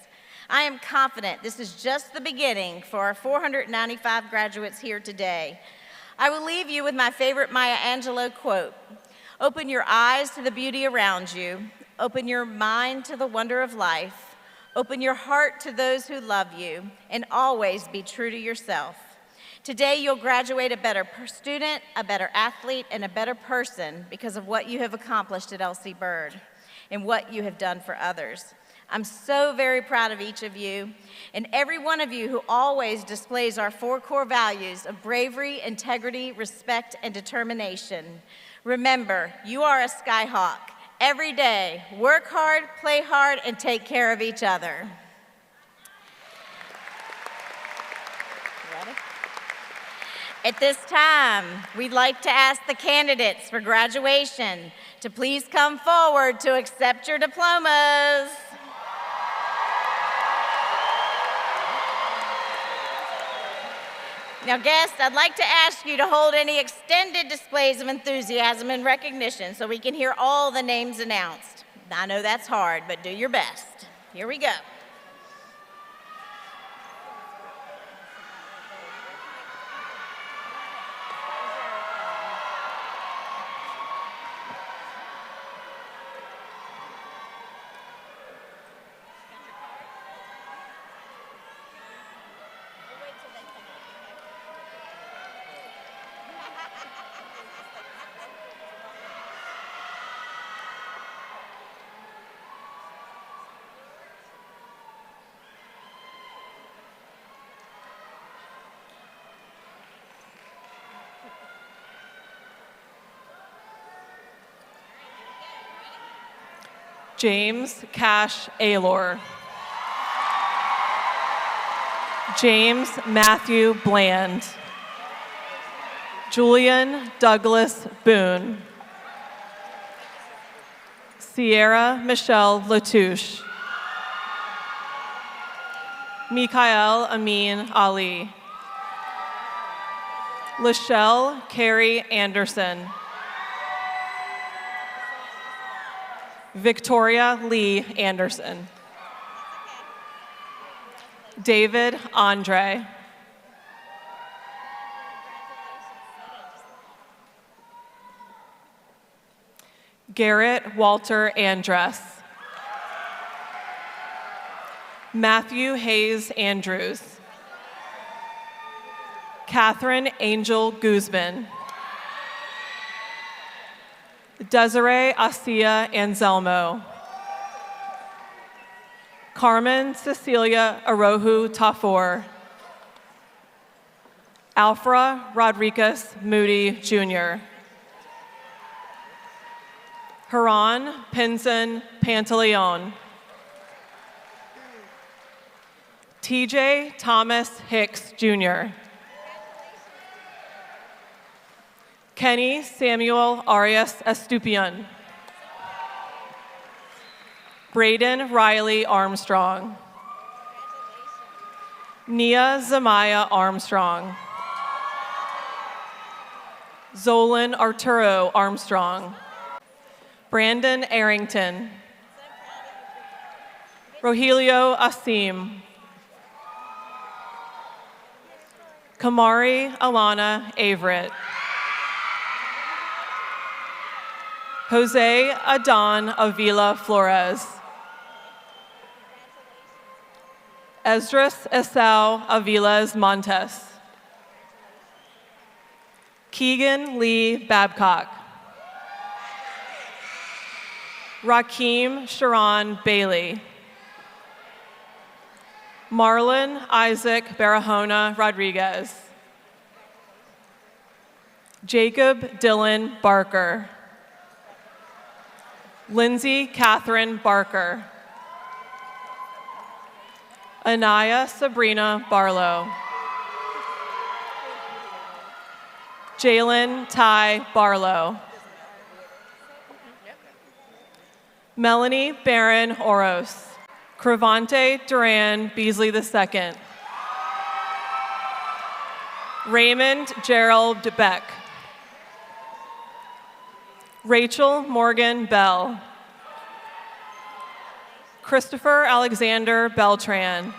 I am confident this is just the beginning for our 495 graduates here today. I will leave you with my favorite Maya Angelou quote. Open your eyes to the beauty around you. Open your mind to the wonder of life. Open your heart to those who love you, and always be true to yourself. Today, you'll graduate a better student, a better athlete, and a better person because of what you have accomplished at LC Bird and what you have done for others. I'm so very proud of each of you, and every one of you who always displays our 4 core values of bravery, integrity, respect, and determination. Remember, you are a Skyhawk. Every day, work hard, play hard, and take care of each other. Ready? At this time, we'd like to ask the candidates for graduation to please come forward to accept your diplomas. Now, guests, I'd like to ask you to hold any extended displays of enthusiasm and recognition so we can hear all the names announced. I know that's hard, but do your best. Here we go. James Cash Aylor. James Matthew Bland. Julian Douglas Boone. Sierra Michelle Latouche. Mikael Amin Ali. Lachelle Carey Anderson. Victoria Lee Anderson. David Andre. Garrett Walter Andress. Matthew Hayes Andrews. Catherine Angel Guzman. Desiree Asia Anselmo. Carmen Cecilia Arohu Tafor. Alfra Rodriguez Moody Jr. Haran Pinson Pantaleon. TJ Thomas Hicks, Jr. Kenny Samuel Arias Estupian. Braden Riley Armstrong. Nia Zamaya Armstrong. Zolan Arturo Armstrong. Brandon Arrington. Rogelio Asim. Kamari Alana Averett. Jose Adan Avila Flores. Esdras Esau Aviles Montes. Keegan Lee Babcock. Rakeem Sharon Bailey. Marlon Isaac Barahona Rodriguez. Jacob Dylan Barker. Lindsay Catherine Barker. Anaya Sabrina Barlow. Jalen Ty Barlow. Melanie Barron Oros. Cravante Duran Beasley II. Raymond Gerald Beck. Rachel Morgan Bell. Christopher Alexander Beltran.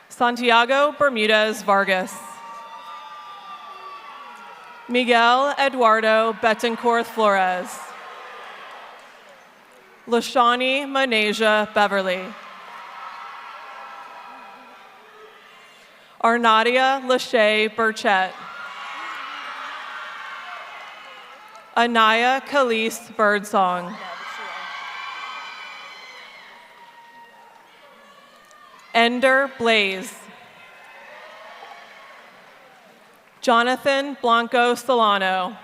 Santiago Bermudez Vargas. Miguel Eduardo Betancourt Flores. Lashani Manasia Beverly. Arnadia Lachey Burchett. Anaya Khalees Birdsong. Ender Blaze. Jonathan Blanco Solano.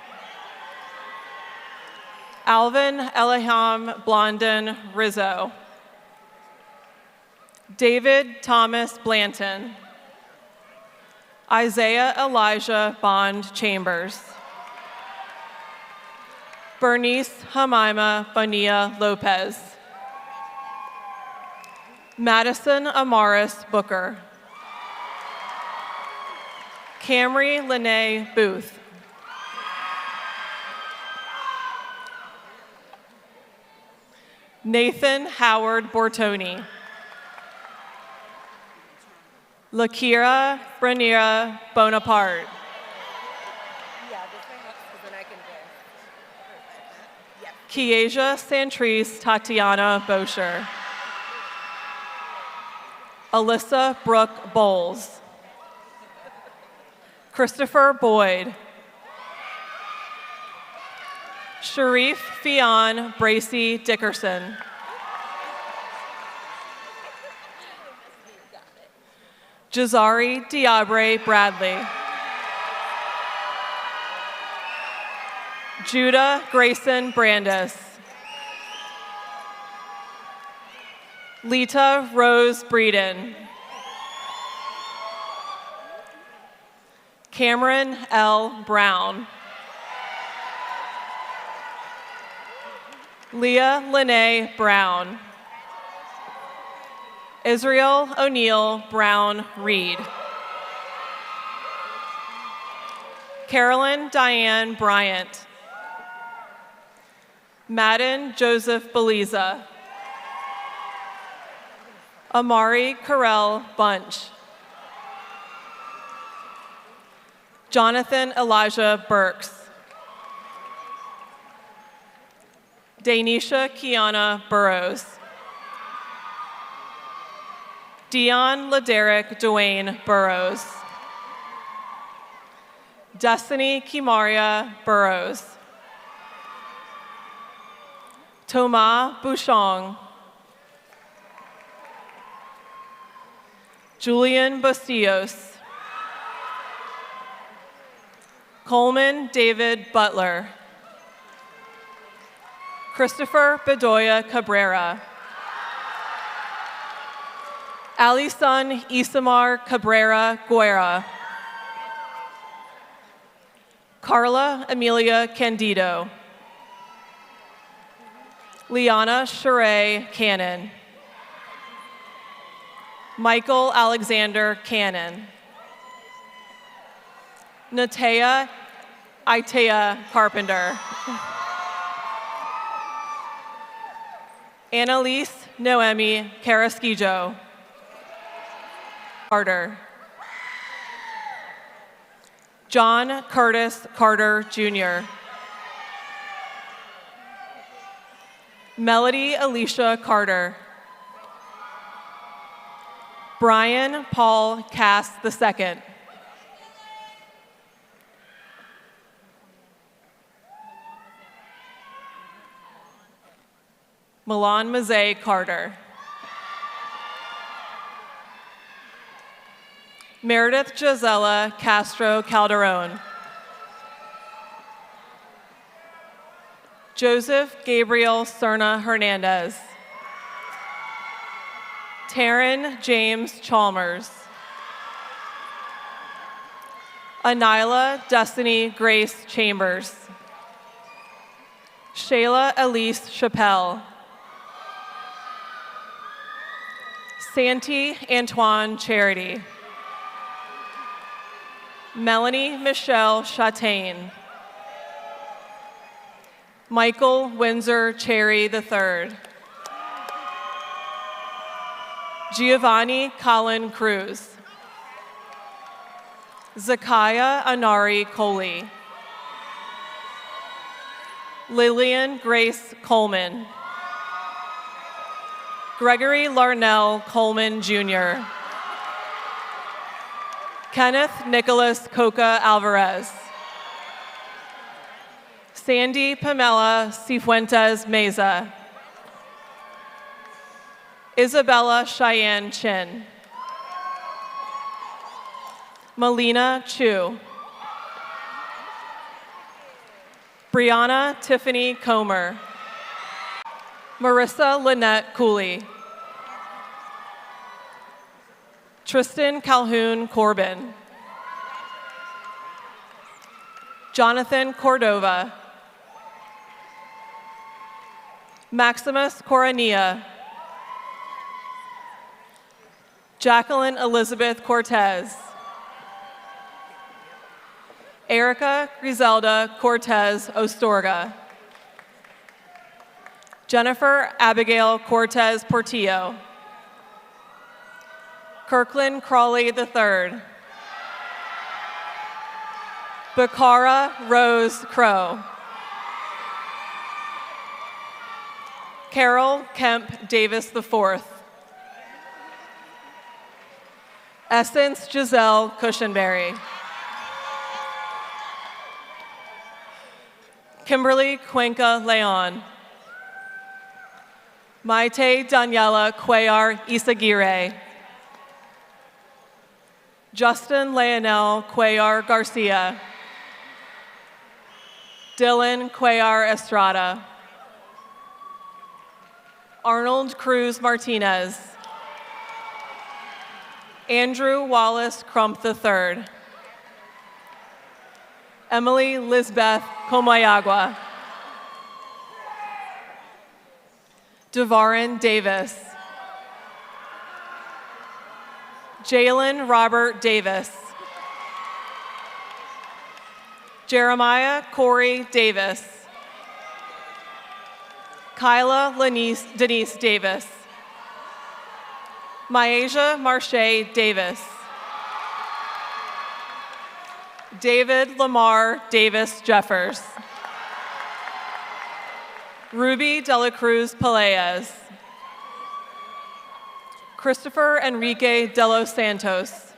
Alvin Eliham Blondin Rizzo. David Thomas Blanton. Isaiah Elijah Bond Chambers. Bernice Jemima Bonilla Lopez. Madison Amaris Booker. Camry Lene Booth. Nathan Howard Bortoni. Lakira Branira Bonaparte. Kiesia Santrice Tatiana Bosher. Alyssa Brooke Bowles. Christopher Boyd. Sharif Fion Bracy Dickerson. Jazari Diabre Bradley. Judah Grayson Brandis. Lita Rose Breeden. Cameron L. Brown. Leah Lene Brown. Israel O'Neill Brown Reed. Carolyn Diane Bryant. Madden Joseph Beliza. Amari Carell Bunch. Jonathan Elijah Burks. Danisha Kiana Burrows. Dion Laderick Dwayne Burrows. Destiny Kimaria Burrows. Thomas Bouchong. Julian Bastillos. Coleman David Butler. Christopher Bedoya Cabrera. Alison Isamar Cabrera Guerra. Carla Amelia Candido. Liana Sheree Cannon. Michael Alexander Cannon. Natea Itea Carpenter. Annalise Noemi Carrasquillo. Carter. John Curtis Carter, Jr. Melody Alicia Carter. Brian Paul Cass II. Milan Maze Carter. Meredith Gisela Castro Calderon. Joseph Gabriel Cerna Hernandez. Taryn James Chalmers. Anila Destiny Grace Chambers. Shayla Elise Chappelle. Santee Antoine Charity. Melanie Michelle Chatain. Michael Windsor Cherry III. Giovanni Colin Cruz. Zakiah Anari Coley. Lillian Grace Coleman. Gregory Larnell Coleman, Jr. Kenneth Nicholas Coca Alvarez. Sandy Pamela Cifuentes Meza. Isabella Cheyenne Chin. Melina Chu. Brianna Tiffany Comer. Marissa Lynette Cooley. Tristan Calhoun Corbin. Jonathan Cordova. Maximus Coronilla. Jacqueline Elizabeth Cortez. Erica Griselda Cortez Ostorga. Jennifer Abigail Cortez Portillo. Kirkland Crawley III. Bakara Rose Crow. Carol Kemp Davis IV. Essence Giselle Cushenberry. Kimberly Cuenca Leon. Maite Daniela Cuellar Isaguirre. Justin Leonel Cuellar Garcia. Dylan Cuellar Estrada. Arnold Cruz Martinez. Andrew Wallace Crump III. Emily Lisbeth Comayagua. Devarin Davis. Jalen Robert Davis. Jeremiah Corey Davis. Kyla Denise Davis. Myasia Marche Davis. David Lamar Davis Jeffers. Ruby Dela Cruz Peleas. Christopher Enrique de los Santos.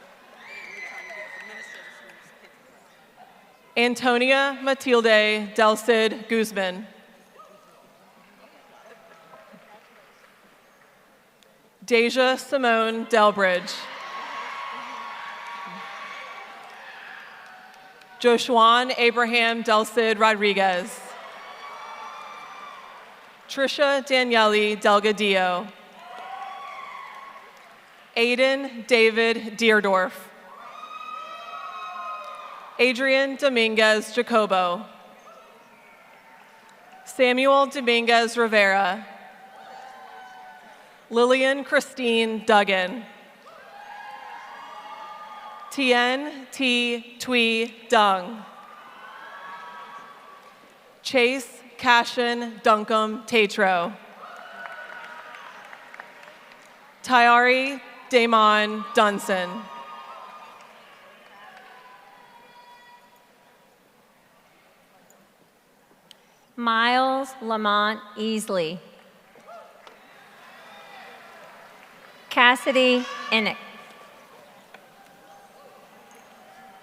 Antonia Matilde Del Cid Guzman. Deja Simone Delbridge. Joshuan Abraham Del Cid Rodriguez. Trisha Daniele Delgadillo. Aiden David Deerdorf. Adrian Dominguez Jacobo. Samuel Dominguez Rivera. Lillian Christine Duggan. Tien T. Tui Dung. Chase Cashin Duncombe Tatro. Tyari Damon Dunson. Miles Lamont Easley. Cassidy Innick.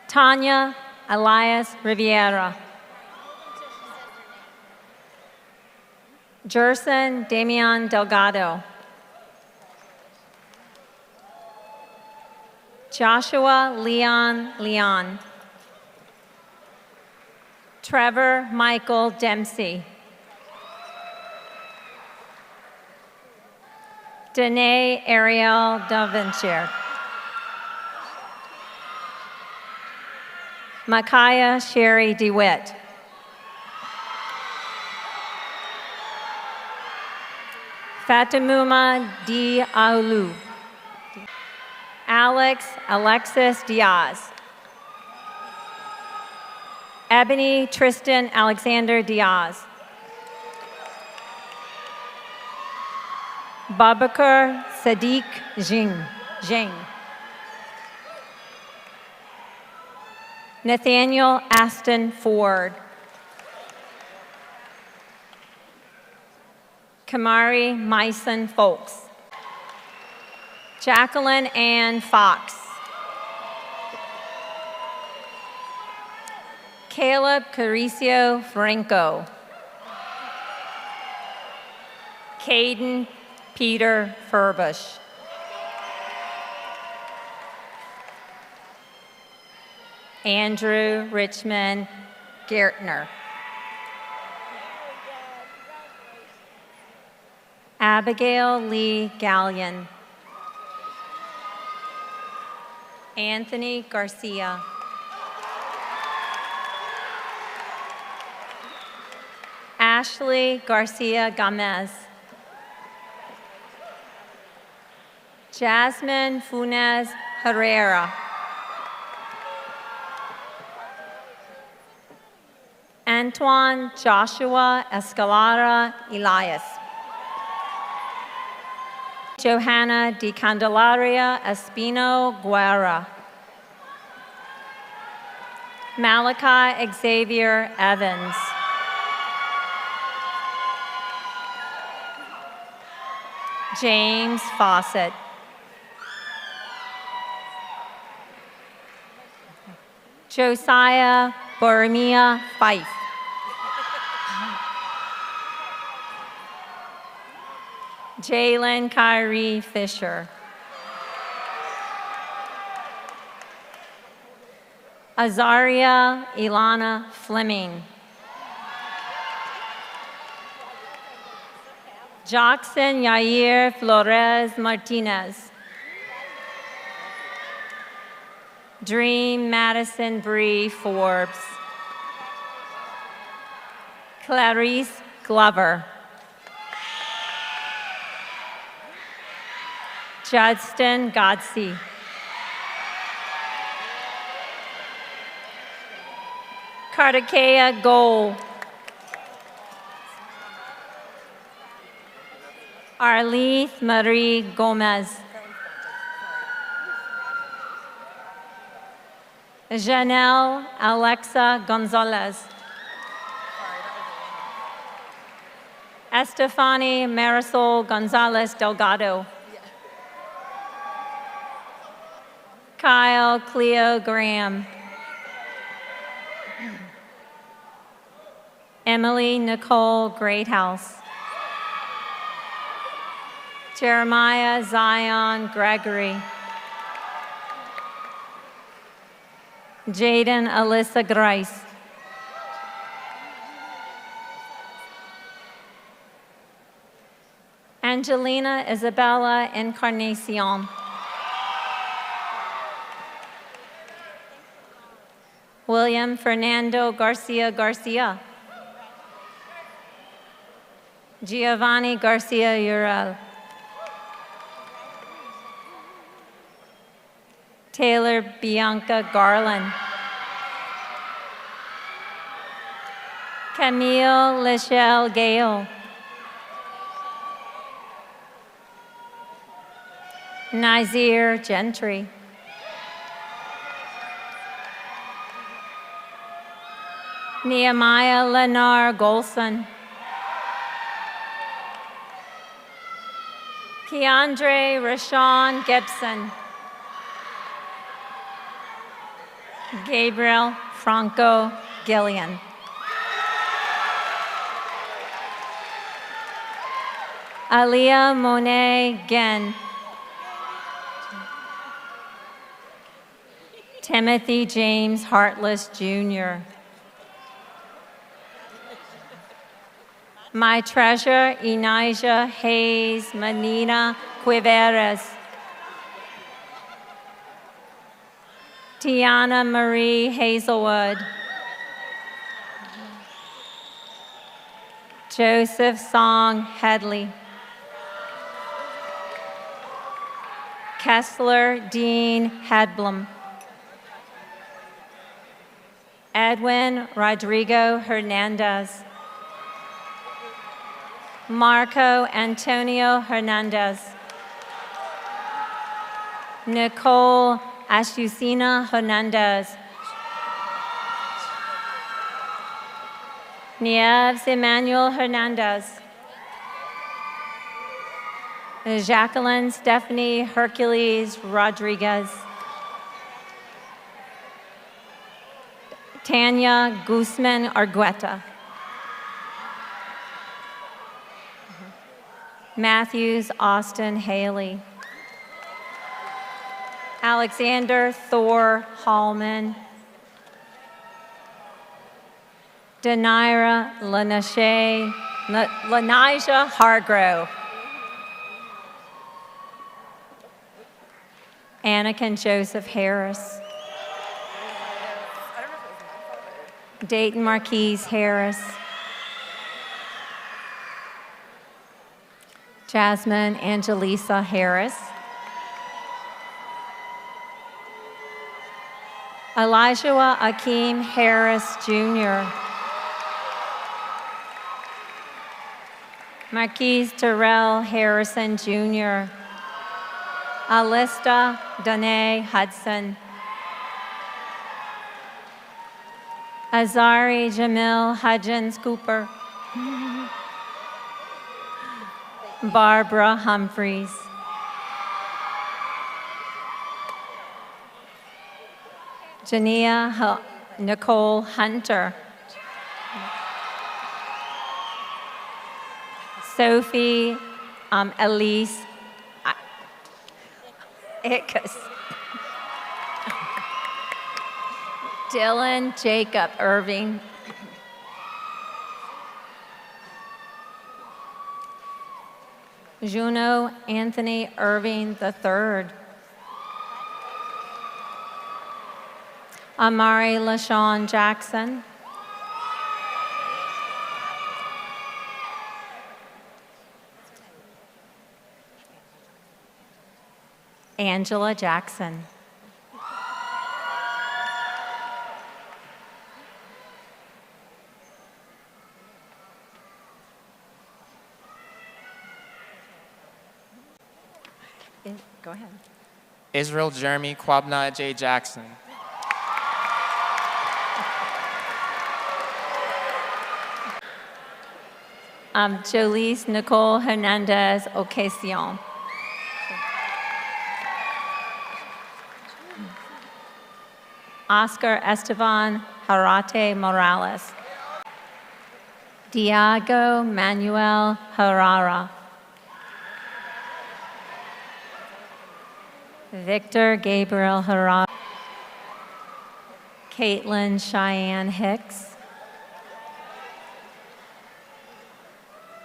Tanya Elias Riviera. Jerson Damian Delgado. Joshua Leon Leon. Trevor Michael Dempsey. Danae Ariel Davincher. Micaiah Sherry DeWitt. Fatimuma D. Aulu. Alex Alexis Diaz. Ebony Tristan Alexander Diaz. Babakar Sadiq Jing. Nathaniel Aston Ford. Kamari Myson Folks. Jacqueline Ann Fox. Caleb Caricio Franco. Caden Peter Furbush. Andrew Richmond Gertner. Abigail Lee Gallion. Anthony Garcia. Ashley Garcia Gomez. Jasmine Funes Herrera. Antoine Joshua Escalada Elias. Johanna Di Candelaria Espino Guerra. Malachi Xavier Evans. James Fawcett. Josiah Boromia Fife. Jalen Kyrie Fisher. Azaria Ilana Fleming. Jackson Yair Flores Martinez. Dream Madison Bree Forbes. Clarice Glover. Judson Godsey. Kartikea Gold. Arleth Marie Gomez. Janelle Alexa Gonzalez. Estefany Marisol Gonzalez Delgado. Kyle Cleo Graham. Emily Nicole Greathouse. Jeremiah Zion Gregory. Jaden Alyssa Grice. Angelina Isabella Encarnacion. William Fernando Garcia Garcia. Giovanni Garcia Urel. Taylor Bianca Garland. Camille Lichelle Gale. Nazir Gentry. Nehemiah Lenar Golson. Keandre Rashawn Gibson. Gabriel Franco Gillian. Aliyah Monet Gen. Timothy James Hartless Jr. My treasure, Inijah Hayes Manina Quiveres. Tiana Marie Hazelwood. Joseph Song Headley. Kessler Dean Hadblum. Edwin Rodrigo Hernandez. Marco Antonio Hernandez. Nicole Ashucina Hernandez. Nieves Emmanuel Hernandez. Jacqueline Stephanie Hercules Rodriguez. Tanya Guzman Argueta. Matthews Austin Haley. Alexander Thor Hallman. Denira Lanijah Hargrove. Anakin Joseph Harris. Dayton Marquise Harris. Jasmine Angelisa Harris. Elijah Akeem Harris Jr. Marquise Terrell Harrison Jr. Alista Danae Hudson. Azari Jamil Hudgens Cooper. Barbara Humphreys. Jania Nicole Hunter. Sophie Elise Ickes. Dylan Jacob Irving. Juno Anthony Irving III. Amari LaShawn Jackson. Angela Jackson. Go ahead. Israel Jeremy Kwabna J. Jackson. Jolise Nicole Hernandez Ocasio. Oscar Esteban Harate Morales. Diego Manuel Herrera. Victor Gabriel Herrera. Caitlin Cheyenne Hicks.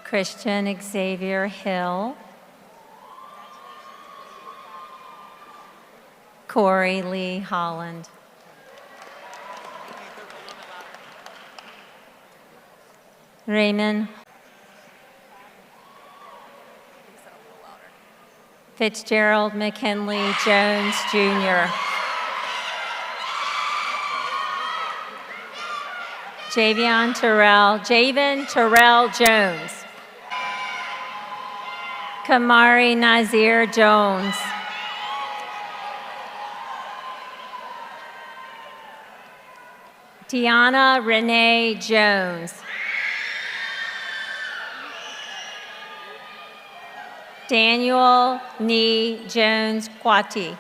Christian Xavier Hill, Corey Lee Holland. Raymond Fitzgerald McKinley Jones, Jr. Javion Terrell Jones. Kamari Nazir Jones. Tiana Renee Jones. Daniel Nee Jones Kwati.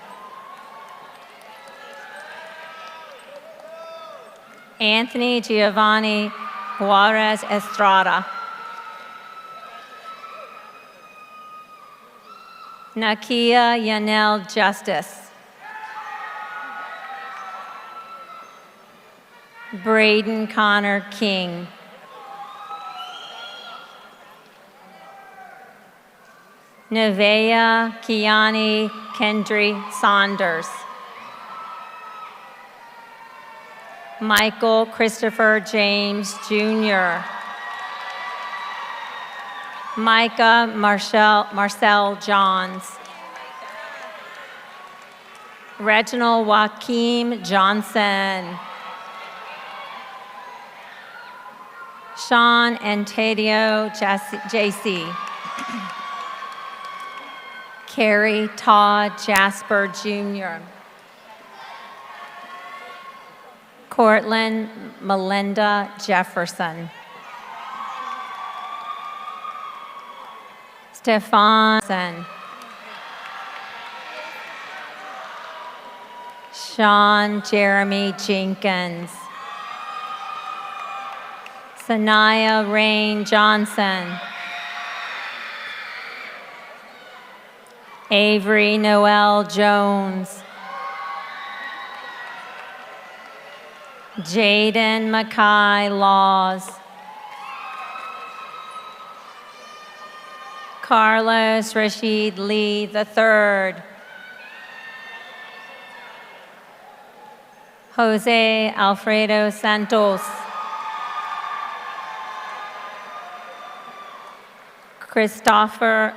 Anthony Giovanni Juarez Estrada. Nakia Yanel Justice. Braden Connor King. Nevaeh Kiani Kendry Saunders. Michael Christopher James Jr. Micah Marcel Johns. Reginald Joaquim Johnson. Sean Antadio JC. Carrie Todd Jasper Jr. Cortland Melinda Jefferson. Stefan. Sean Jeremy Jenkins. Sanaya Rain Johnson. Avery Noel Jones. Jaden Mackay Laws. Carlos Rashid Lee III. Jose Alfredo Santos. Christopher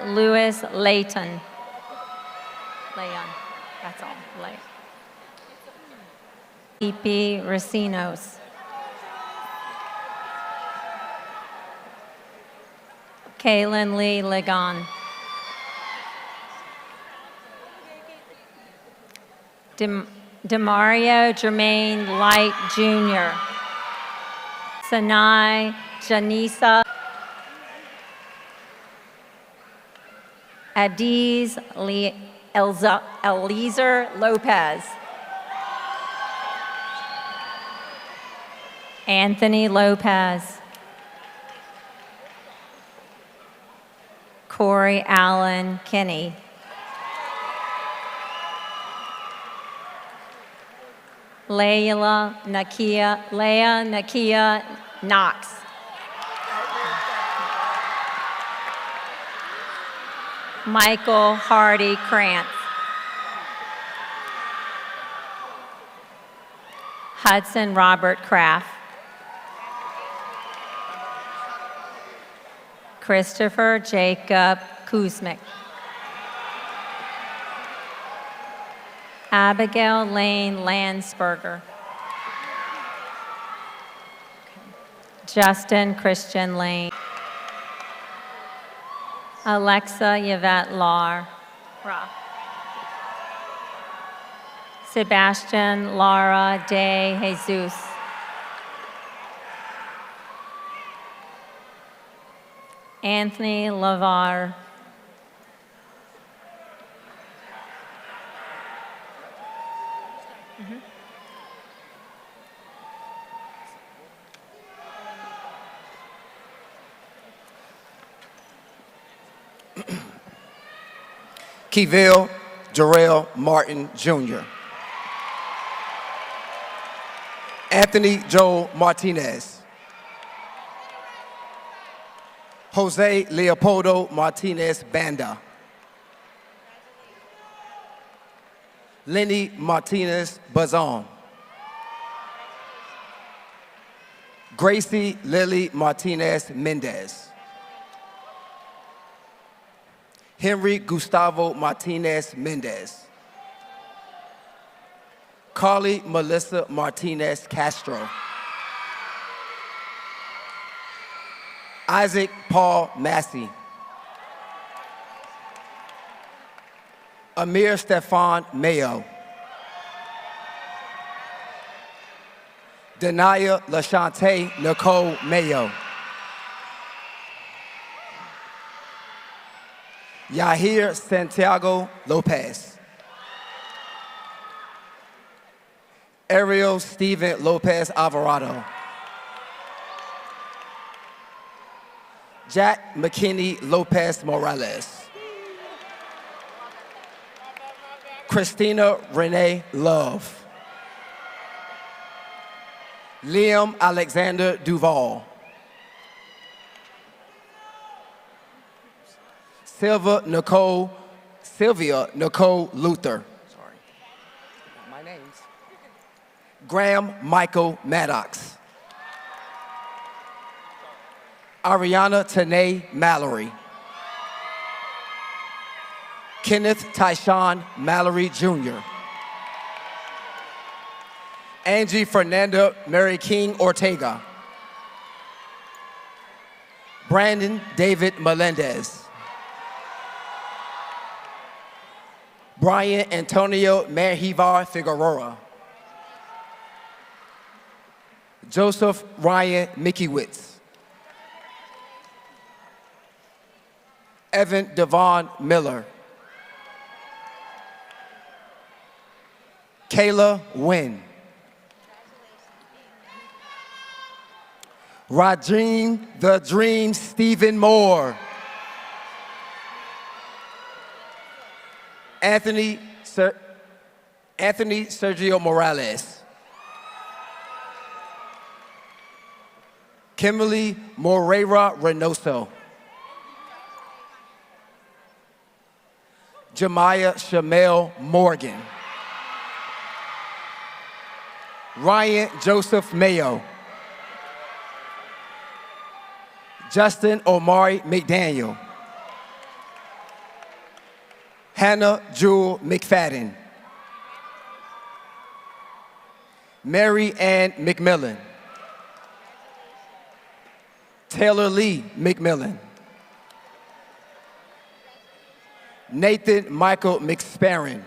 Lewis Layton. That's all. E.P. Racinos. Kaylin Lee Ligon. Demario Jermaine Light Jr. Sanai Janisa. Adiz Eliezer Lopez. Anthony Lopez. Corey Allen Kinney. Leah Nakia Knox. Michael Hardy Krantz. Hudson Robert Kraft. Christopher Jacob Kuzmic. Abigail Lane Landsberger. Justin Christian Lane. Alexa Yvette Lar. Sebastian Lara de Jesus. Anthony Lavar. Keville Jarrell Martin Jr. Anthony Joel Martinez. Jose Leopoldo Martinez Banda. Lenny Martinez Bazan. Gracie Lily Martinez Mendez. Henry Gustavo Martinez Mendez. Carly Melissa Martinez Castro. Isaac Paul Massey. Amir Stefan Mayo. Denaya LaShante Nicole Mayo. Yahir Santiago Lopez. Ariel Steven Lopez Alvarado. Jack McKinney Lopez Morales. Christina Renee Love. Liam Alexander Duval. Sylvia Nicole Luther. Sorry. My name's. Graham Michael Maddox. Ariana Tanae Mallory. Kenneth Tyshawn Mallory Jr. Angie Fernanda Mary King Ortega. Brandon David Melendez. Brian Antonio Merhivar Figueroa. Joseph Ryan Mickeyewitz. Evan Devon Miller. Kayla Wynn. Rajeen the Dream Stephen Moore. Anthony Sergio Morales. Kimberly Moreira Reynoso. Jemiah Shamel Morgan. Ryan Joseph Mayo. Justin Omari McDaniel. Hannah Jewel McFadden. Mary Ann McMillan. Taylor Lee McMillan. Nathan Michael McSparron.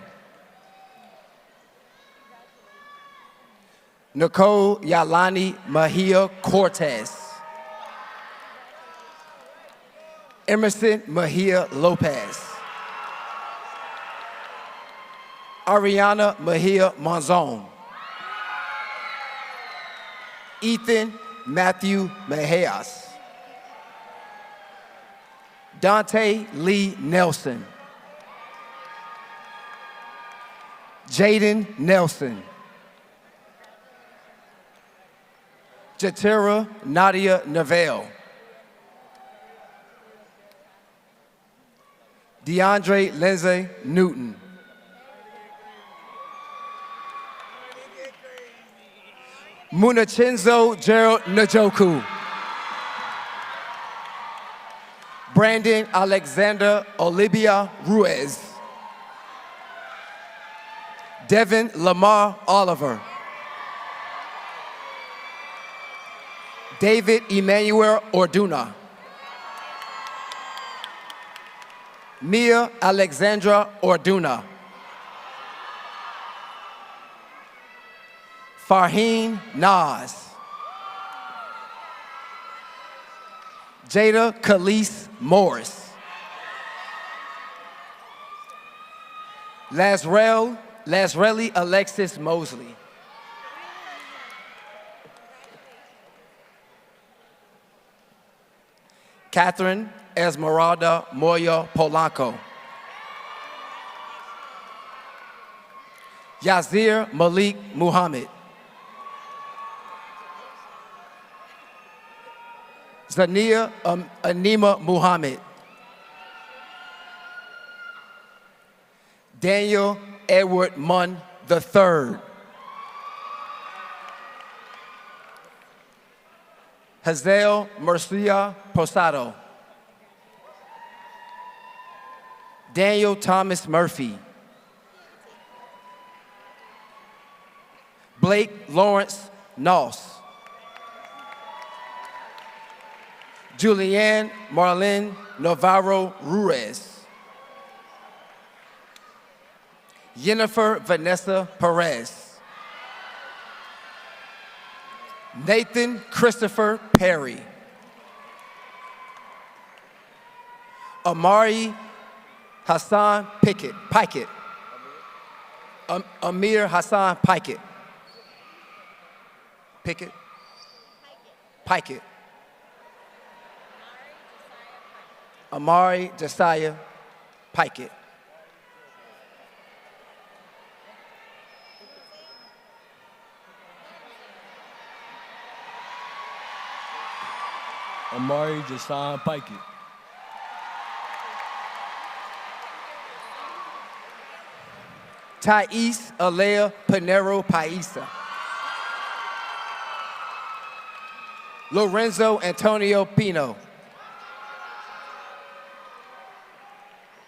Nicole Yalani Mahia Cortez. Emerson Mahia Lopez. Ariana Mahia Monzon. Ethan Matthew Mejias. Dante Lee Nelson. Jaden Nelson. Jatira Nadia Neville. DeAndre Lindsay Newton. Munachinzo Gerald Njoku. Brandon Alexander Olivia Ruiz. Devin Lamar Oliver. David Emmanuel Orduna. Mia Alexandra Orduna. Farheen Nas. Jada Khalees Morris. Lasrelli Alexis Mosley. Catherine Esmeralda Moya Polanco. Yazir Malik Muhammad. Zania Anima Muhammad. Daniel Edward Munn III. Hazel Mercia Posado. Daniel Thomas Murphy. Blake Lawrence Noss. Julianne Marlene Navarro Ruiz. Jennifer Vanessa Perez. Nathan Christopher Perry. Amari Hassan Pikett. Amir Hassan Pikett. Pikett. Amari Josiah Pikett. Amari Jason Pikett. Thais Alea Pinero Paisa. Lorenzo Antonio Pino.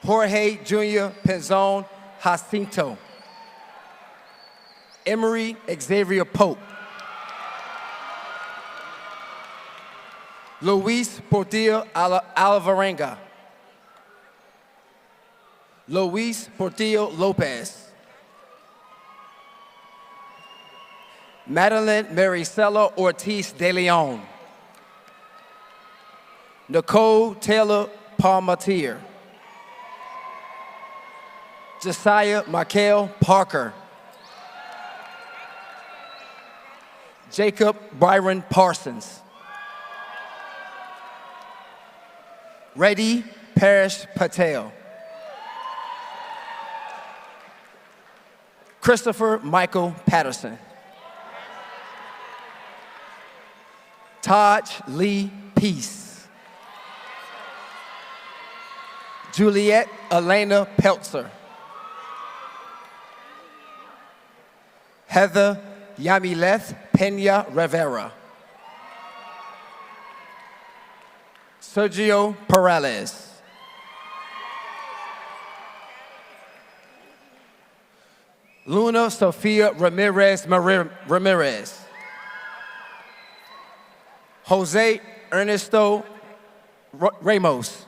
Jorge Jr. Penzon Jacinto. Emery Xavier Pope. Luis Portillo Alvarenga. Luis Portillo Lopez. Madeline Maricela Ortiz de Leon. Nicole Taylor Palmatier. Josiah Michael Parker. Jacob Byron Parsons. Reddy Parish Patel. Christopher Michael Patterson. Taj Lee Peace. Juliet Elena Peltzer. Heather Yamileth Pena Rivera. Sergio Perales. Luna Sofia Ramirez Ramirez. Jose Ernesto Ramos.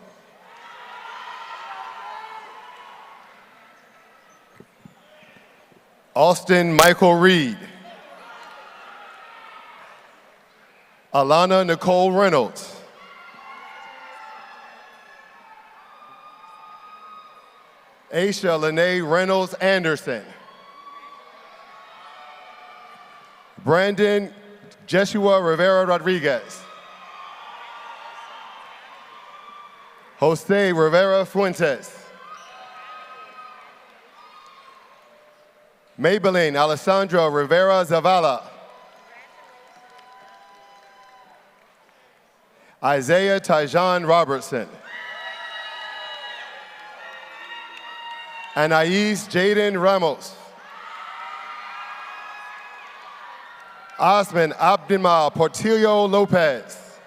Austin Michael Reed. Alana Nicole Reynolds. Aisha Lene Reynolds Anderson. Brandon Jeshua Rivera Rodriguez. Jose Rivera Fuentes. Maybelline Alessandra Rivera Zavala. Isaiah Tyjon Robertson. Anais Jaden Ramos. Osman Abdimal Portillo Lopez.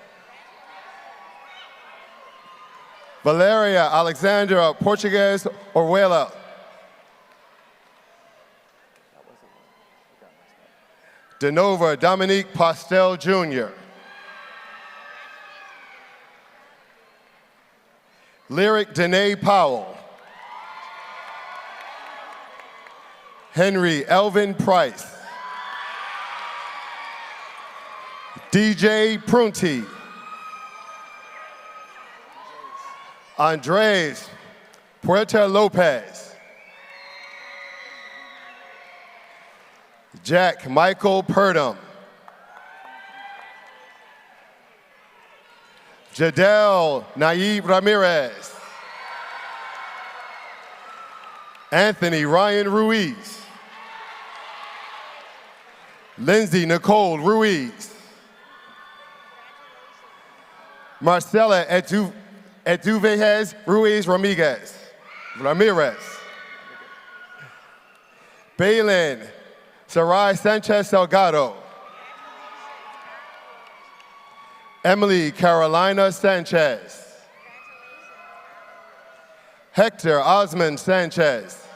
Valeria Alexandra Portuguez Orwella. Denova Dominique Postel Jr. Lyric Danae Powell. Henry Elvin Price. DJ Prunty. Andres Puerta Lopez. Jack Michael Purdom. Jadel Naib Ramirez. Anthony Ryan Ruiz. Lindsay Nicole Ruiz. Marcela Eduvejes Ruiz Ramirez. Baylin Sarai Sanchez Salgado. Emily Carolina Sanchez. Hector Osmond Sanchez.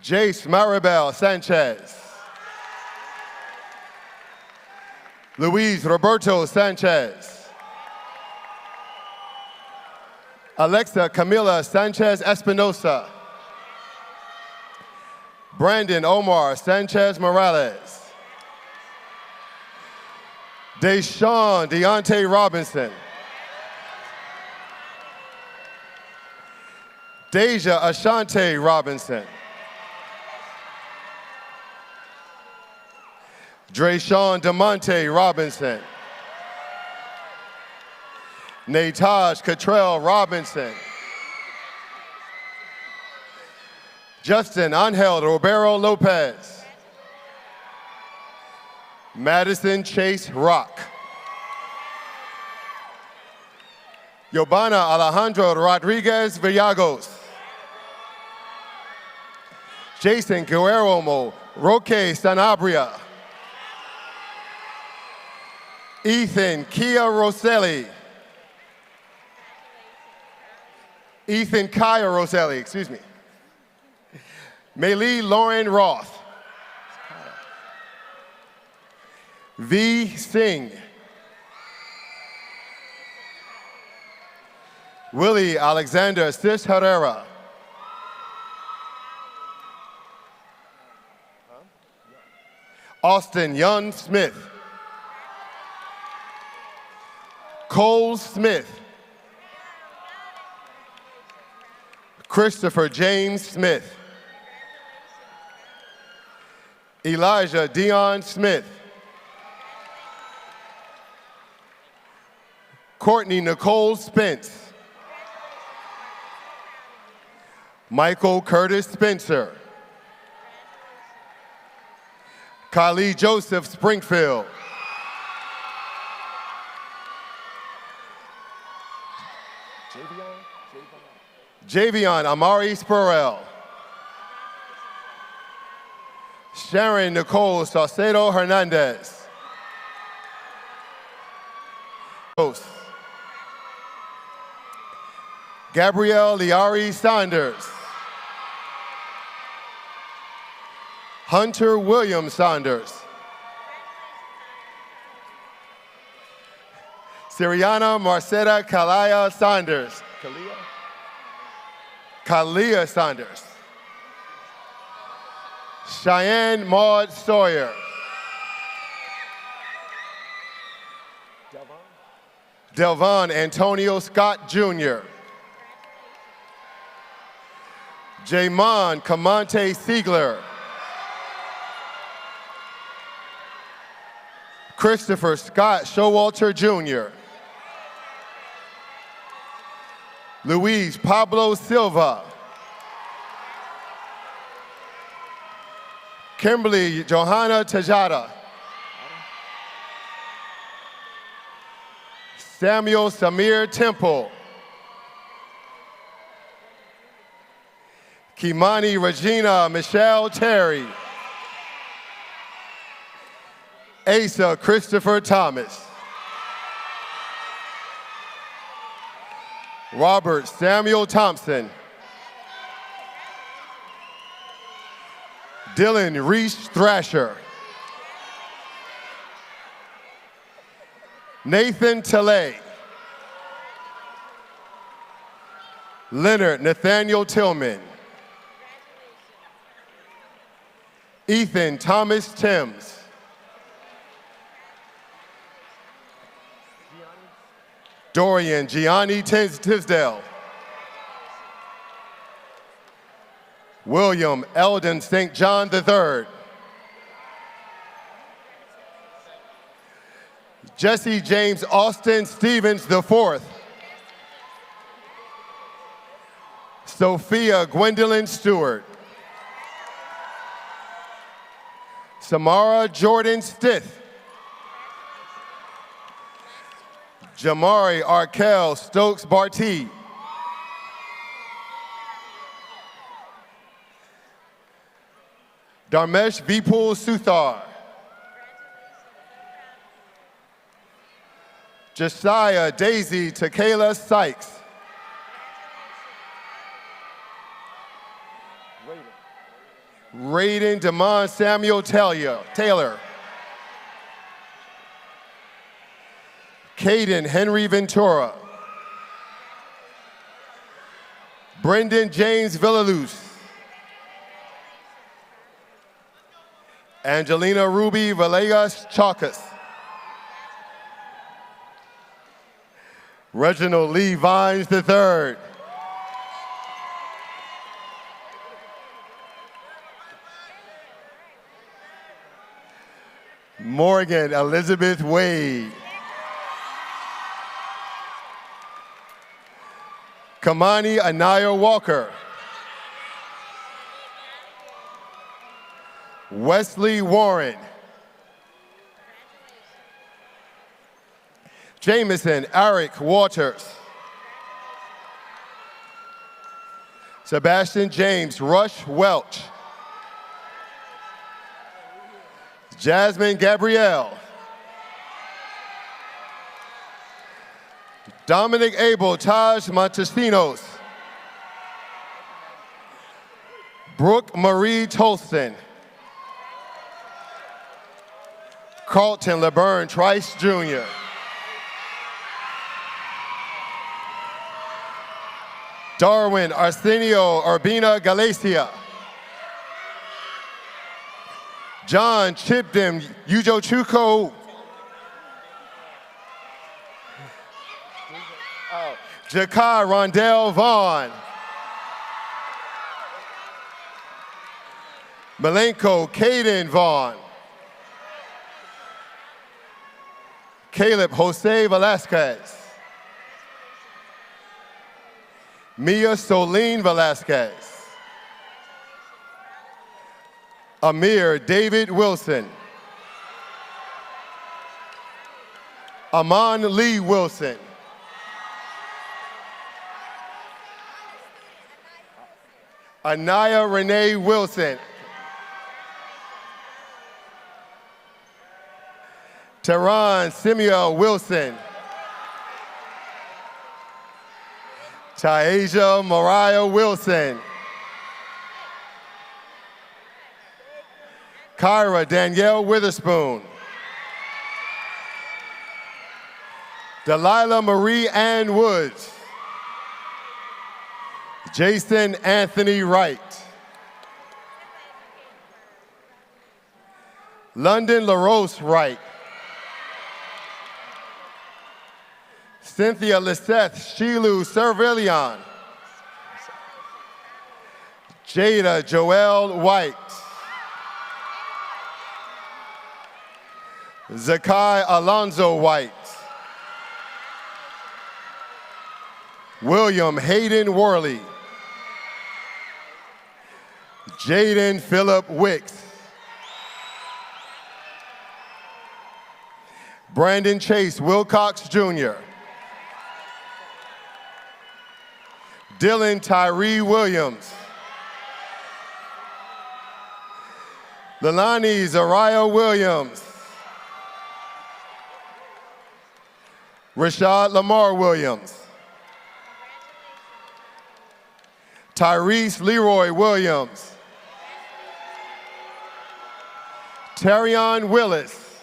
Jace Maribel Sanchez. Luis Roberto Sanchez. Alexa Camila Sanchez Espinosa. Brandon Omar Sanchez Morales. Deshaun Deontay Robinson. Deja Ashante Robinson. Drayshawn DeMonte Robinson. Nataj Cottrell Robinson. Justin Angel Roberto Lopez. Madison Chase Rock. Yobana Alejandro Rodriguez Villagos. Jason Guerrero Roque Sanabria. Ethan Kia Rosselli. Ethan Kaya Rosselli, excuse me. Maylee Lauren Roth. V. Singh. Willie Alexander Sis Herrera. Austin Young Smith. Cole Smith. Christopher James Smith. Elijah Dion Smith. Courtney Nicole Spence. Michael Curtis Spencer. Kylie Joseph Springfield. Javion Amari Spurrell. Sharon Nicole Saucedo Hernandez. Gabrielle Liari Saunders. Hunter William Saunders. Siriana Marceta Kalaya Saunders. Kalia Saunders. Cheyenne Maud Sawyer. Delvon Antonio Scott Jr. Jamon Kamante Siegler. Christopher Scott Showalter Jr. Luis Pablo Silva. Kimberly Johanna Tajada. Samuel Samir Temple. Kimani Regina Michelle Terry. Asa Christopher Thomas. Robert Samuel Thompson. Dylan Reese Thrasher. Nathan Tilley. Leonard Nathaniel Tillman. Ethan Thomas Timms. Dorian Gianni Tisdale. William Eldon St. John III. Jesse James Austin Stevens IV. Sophia Gwendolyn Stewart. Samara Jordan Stith. Jamari Arkell Stokes Bartee. Dharmesh Vipul Suthar. Josiah Daisy Takela Sykes. Raiden Damon Samuel Taylor. Caden Henry Ventura. Brendan James Villaluz. Angelina Ruby Villegas Chakas. Reginald Lee Vines III. Morgan Elizabeth Wade. Kamani Anaya Walker. Wesley Warren. Jameson Eric Waters. Sebastian James Rush Welch. Jasmine Gabrielle. Dominic Abel Taj Montesinos. Brooke Marie Tolston. Carlton LeBurn Trice Jr. Darwin Arsenio Urbina Galicia. John Chipden Ujochuko. Jakai Rondell Vaughn. Malenko Caden Vaughn. Caleb Jose Velasquez. Mia Solene Velasquez. Amir David Wilson. Amon Lee Wilson. Anaya Renee Wilson. Tehran Simia Wilson. Taisha Mariah Wilson. Kyra Danielle Witherspoon. Delilah Marie Ann Woods. Jason Anthony Wright. London LaRose Wright. Cynthia Liseth Shilu Servillion. Jada Joelle White. Zakai Alonzo White. William Hayden Worley. Jaden Phillip Wicks. Brandon Chase Wilcox Jr. Dylan Tyree Williams. Lilani Zariah Williams. Rashad Lamar Williams. Tyrese Leroy Williams. Terrion Willis.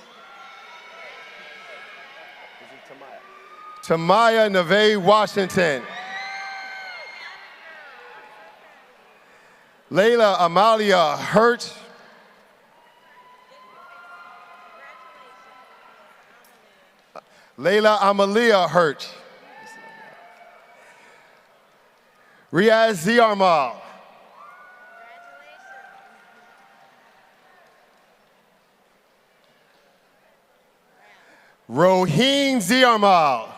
Tamaya Neve Washington. Layla Amalia Hurt. Layla Amalia Hurt. Riaz Ziarmal. Roheen Ziarmal.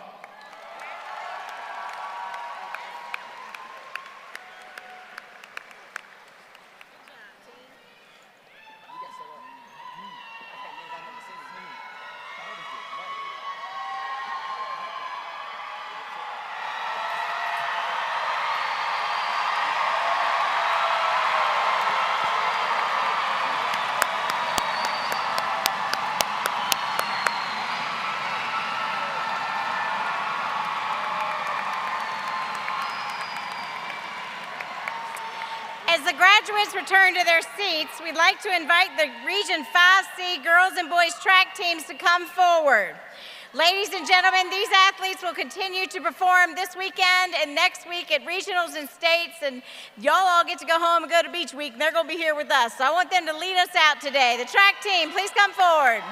graduates return to their seats, we'd like to invite the Region 5C girls and boys track teams to come forward. Ladies and gentlemen, these athletes will continue to perform this weekend and next week at regionals and states, and y'all all get to go home and go to beach week, and they're gonna be here with us. So I want them to lead us out today. The track team, please come forward.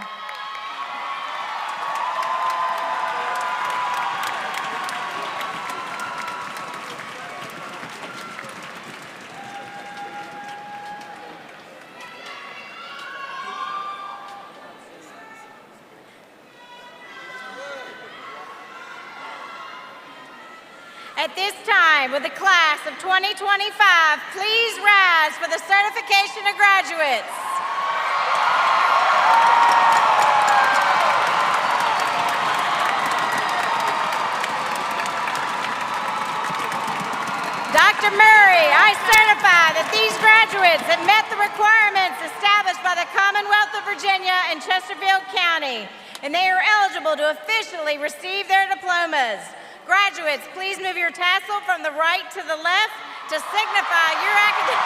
At this time, with the class of 2025, please rise for the certification of graduates. Dr. Murray, I certify that these graduates have met the requirements established by the Commonwealth of Virginia and Chesterfield County, and they are eligible to officially receive their diplomas. Graduates, please move your tassel from the right to the left to signify your academic.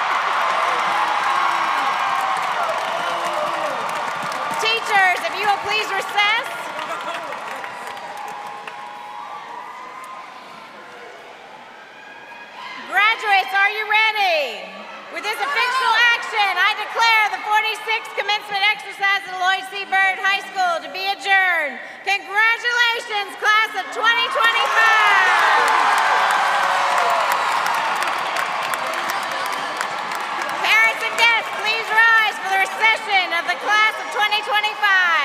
Teachers, if you will please recess. Graduates, are you ready? With this official action, I declare the 46th commencement exercise at Lloyd C. Byrd High School to be adjourned. Congratulations, class of 2025. Parents and guests, please rise for the recession of the class of 2025.